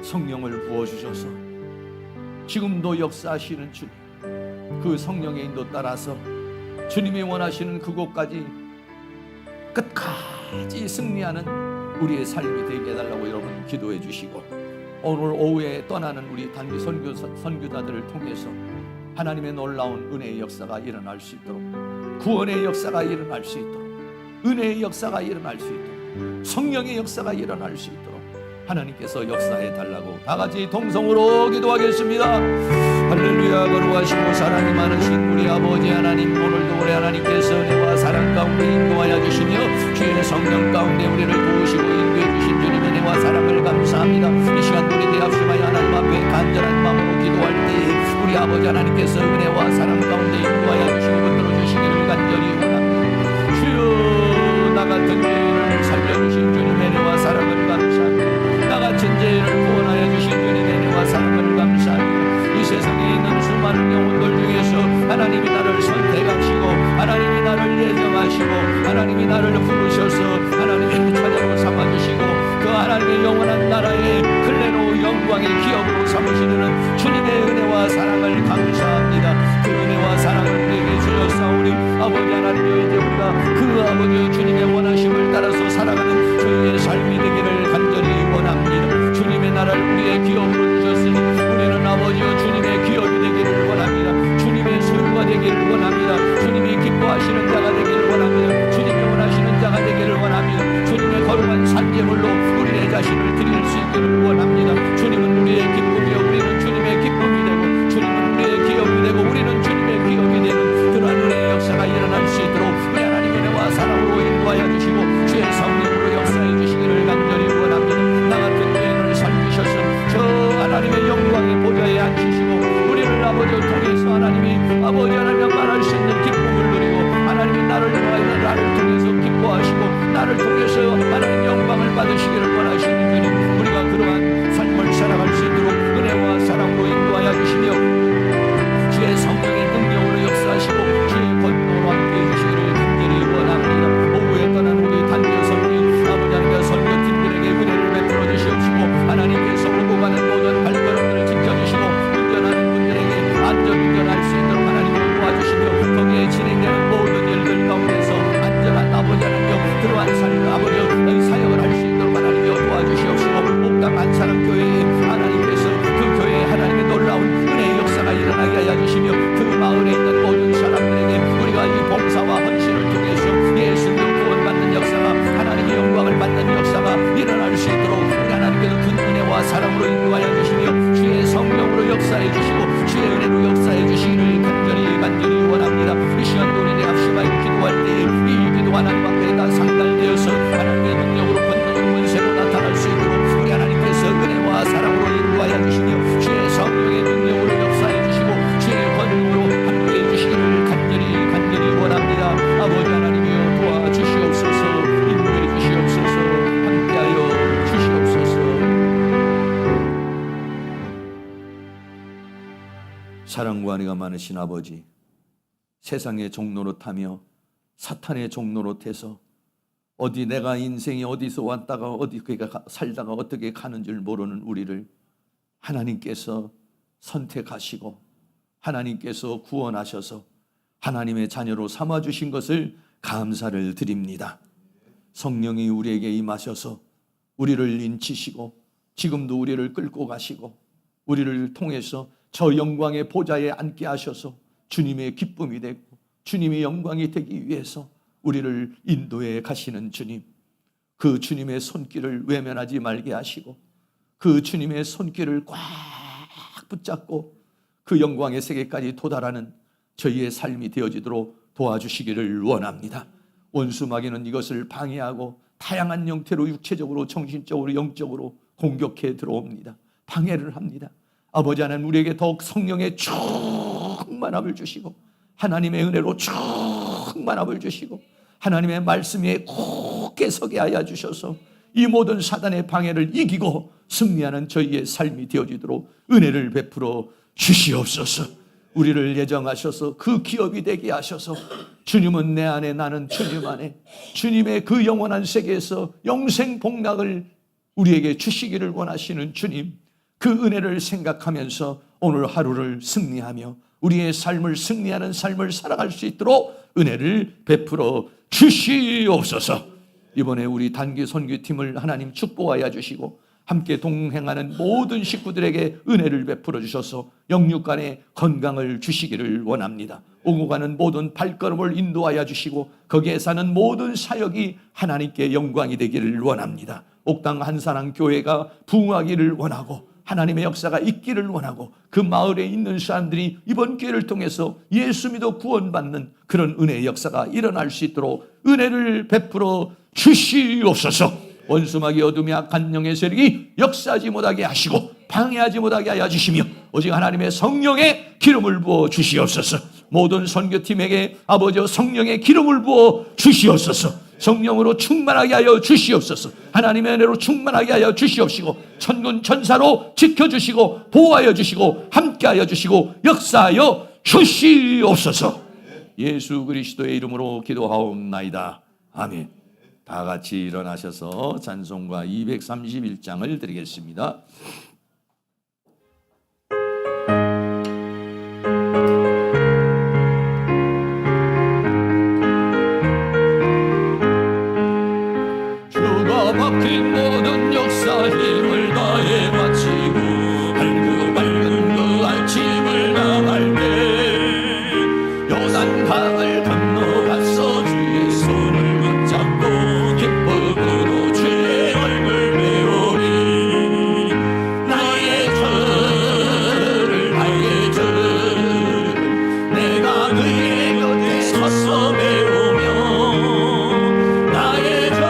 성령을 부어주셔서 지금도 역사하시는 주님, 그 성령의 인도 따라서 주님이 원하시는 그곳까지 끝까지 승리하는 우리의 삶이 되게 해달라고 여러분 기도해 주시고, 오늘 오후에 떠나는 우리 단기 선교자들을 통해서 하나님의 놀라운 은혜의 역사가 일어날 수 있도록, 구원의 역사가 일어날 수 있도록, 은혜의 역사가 일어날 수 있도록, 성령의 역사가 일어날 수 있도록 하나님께서 역사해 달라고 다 같이 동성으로 기도하겠습니다. 할렐루야. 거룩하시고 사랑이 많으신 우리 아버지 하나님, 오늘도 우리 하나님께서 은혜와 사랑 가운데 인도하여 주시며 주의 성령 가운데 우리를 도우시고 인도해 주신 주님의 은혜와 사랑을 감사합니다. 이 시간 우리 대합심하여 하나님 앞에 간절한 마음으로 기도할 때 우리 아버지 하나님께서 은혜와 사랑 가운데 인도하여 주시고 붙들어 주시기를 간절히 원합니다. 주여, 나 같은 죄인을 살려주신 주님의 은혜와 사랑을 감사합니다. 나 같은 죄인을 구원하여 주신 주님의 은혜와 사랑을 감사합니다. 이 세상에 있는 수많은 영혼들 중에서 하나님이 나를 선택하시고 하나님이 나를 예정하시고 하나님이 나를 부르셔서 하나님의 자녀로 삼아주시고 그 하나님의 영원한 나라의 클레노 영광의 기업으로 삼으시는 주님의 은혜와 사랑을 감사합니다. 그 은혜와 사랑을 우리에게 주셨사오니 아버지 하나님여, 이제 우리가 그 아버지 주님의 원하심을 따라서 살아가는 저희의 삶이 되기를 간절히 원합니다. 주님의 나라를 우리의 기업으로 주셨으니 우리는 아버지여 주님의 기업이 되기를 원합니다. 주님의 소유가 되기를 원합니다. 주님이 기뻐하시는 자가 되기를 원합니다. 주님이 원하시는 자가 되기를 원합니다. 주님의 거룩한 산재물로 우리의 자신을 드릴 수 있기를 원합니다. 주님은 우리의 기쁨이요 우리는 주님의 기쁨이 되고, 주님은 우리의 기업이 되고 우리는 주님의 기업이 되는 그러한 은혜의 역사가 일어날 수 있도록 우리 하나님의 은혜와 사랑으로 인도하여 주시고 주의 성령으로 역사해 주시기를 간절히 원합니다. 나 같은 죄인을 살리셔서 저 하나님의 영광의 보좌에 앉히시고 우리를 아버지를 통해서 하나님이 아버지 하나님 말할 수 있는 기쁨을 누리고 하나님이 나를 통하여 나를 통해서 기뻐하시고 나를 통해서 하나님 영광을 받으시기를 원하시는 주님, 우리가 그러한 삶을 살아갈 수 있도록 은혜와 사랑으로 인도하여 주시며 주의 성령의 능력으로 역사하시고 주의 권능으로 함께해 주시기를 간절히 원합니다. 오후에 떠난 우리 단교 선교 아버지 하나님과 선교팀들에게 은혜를 베풀어 주시옵시고 하나님께서 오고 가는 모든 발걸음들을 지켜주시고 운전하는 분들에게 안전운전할 수 있도록 하나님을 도와주시며 거기에 진행되는 모든 일들 가운데서 안전한 아버지 하나님 그러한 삶을 아버지 사역을 할 수 있도록 하나님이 도와주시옵시고 목당한 사랑교회에 하나님께서 그 교회에 하나님의 놀라운 은혜의 역사가 일어나게 하여 주시며 그 마을에 있는 모든 사람들에게 우리가 이 봉사와 헌신을 통해서 예수님을 구원받는 역사가 하나님의 영광을 받는 역사가 일어날 수 있도록 우리 하나님께서 큰 은혜와 사랑으로 인도하여 주시며 주의 성령으로 역사해 주시고 주의 은혜로 역사해 주시기를 간절히 원합니다. 이 시간도 우리 합심하여 기도할 때에 이 기도 하나님 앞에 다 상달되어서 하나님의 능력으로 권능으로 권세로 나타날 수 있도록 우리 하나님께서 은혜와 사랑으로 인도하여 주시며 주의 성령의 능력으로 역사해 주시고 주의 권능으로 함께해 주시기를 간절히 원합니다. 아버지 하나님이여 도와주시옵소서, 인도해 주시옵소서, 함께하여 주시옵소서. 사랑과 은혜가 많으신 아버지, 세상의 종로로 타며 사탄의 종로로 태서 어디 내가 인생이 어디서 왔다가 어디가 살다가 어떻게 가는 줄 모르는 우리를 하나님께서 선택하시고 하나님께서 구원하셔서 하나님의 자녀로 삼아주신 것을 감사를 드립니다. 성령이 우리에게 임하셔서 우리를 인치시고 지금도 우리를 끌고 가시고 우리를 통해서 저 영광의 보좌에 앉게 하셔서 주님의 기쁨이 되고 주님의 영광이 되기 위해서 우리를 인도해 가시는 주님, 그 주님의 손길을 외면하지 말게 하시고 그 주님의 손길을 꽉 붙잡고 그 영광의 세계까지 도달하는 저희의 삶이 되어지도록 도와주시기를 원합니다. 원수 마귀는 이것을 방해하고 다양한 형태로 육체적으로 정신적으로 영적으로 공격해 들어옵니다. 방해를 합니다. 아버지 하나님, 우리에게 더욱 성령의 충만함을 주시고 하나님의 은혜로 충만함을 주시고 하나님의 말씀에 굳게 서게 하여 주셔서 이 모든 사단의 방해를 이기고 승리하는 저희의 삶이 되어지도록 은혜를 베풀어 주시옵소서. 우리를 예정하셔서 그 기업이 되게 하셔서 주님은 내 안에 나는 주님 안에 주님의 그 영원한 세계에서 영생 복락을 우리에게 주시기를 원하시는 주님, 그 은혜를 생각하면서 오늘 하루를 승리하며 우리의 삶을 승리하는 삶을 살아갈 수 있도록 은혜를 베풀어 주시옵소서. 이번에 우리 단기 선교팀을 하나님 축복하여 주시고 함께 동행하는 모든 식구들에게 은혜를 베풀어 주셔서 영육간의 건강을 주시기를 원합니다. 오고 가는 모든 발걸음을 인도하여 주시고 거기에 사는 모든 사역이 하나님께 영광이 되기를 원합니다. 옥당 한사랑 교회가 부흥하기를 원하고 하나님의 역사가 있기를 원하고 그 마을에 있는 사람들이 이번 기회를 통해서 예수 믿어 구원받는 그런 은혜의 역사가 일어날 수 있도록 은혜를 베풀어 주시옵소서. 원수마귀 어둠이 악한 영의 세력이 역사하지 못하게 하시고 방해하지 못하게 하여 주시며 오직 하나님의 성령의 기름을 부어 주시옵소서. 모든 선교팀에게 아버지와 성령의 기름을 부어 주시옵소서. 성령으로 충만하게 하여 주시옵소서. 하나님의 은혜로 충만하게 하여 주시옵시고 천군 천사로 지켜주시고 보호하여 주시고 함께하여 주시고 역사하여 주시옵소서. 예수 그리스도의 이름으로 기도하옵나이다. 아멘. 다 같이 일어나셔서 찬송가 231장을 드리겠습니다. 주가 박힌 모든 역사 힘을 다해 바치고 밝고 밝은 그 아침을 나갈 때 요단강을 건너가서 주의 손을 붙잡고 기쁨으로 주의 얼굴 배우리. 나의 절 내가 그의 곁에 서서 배우며 나의 절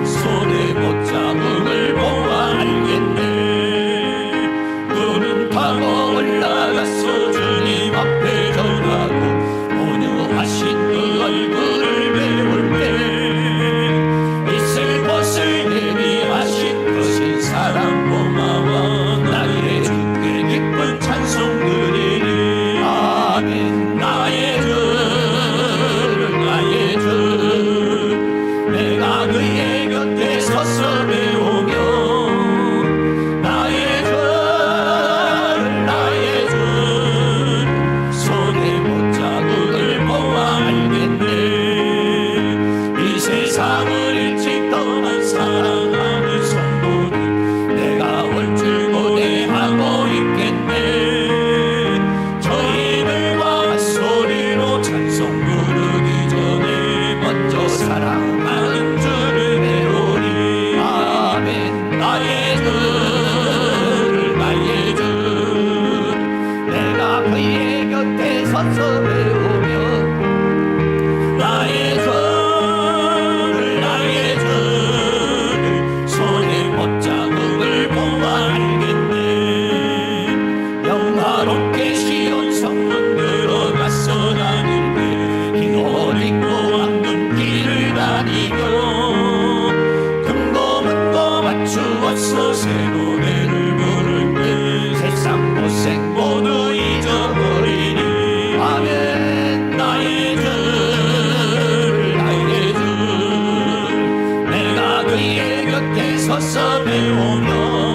손에 못잡음을 보아 알겠네. 눈은 타고 올라가서 주님 앞에 전하고 온유하신 그 얼굴을 배울 때 있을 것을 대비하신 그 신사랑 고마워 나의 주께 기쁜 찬송 드리리. 아멘. 나의 절 내가 그의 곁에 서서 배우며 나의 절 손에 못자국을 보아 알겠네. 이 세상을 일찍 떠난 사랑하는 성도들 내가 올 줄 고대하고 있겠네. 저희들과 한 소리로 찬송 부르기 전에 먼저 사랑하는 주를 배우리. 아멘. 나의 절 내가 그의 곁에 서서 배우며 나의 절 손에 못자국을 보아 알겠네. 영화롭게 시온 성문 들어가서 다닐 때 긴 옷 입고 왕눈 길을 다니며 금고문고 맞추어서 새 노래를 부를 때 세상 고생 모두 잊어버리니. 아멘. 나의 절 내가 그의 곁에 서서 배우며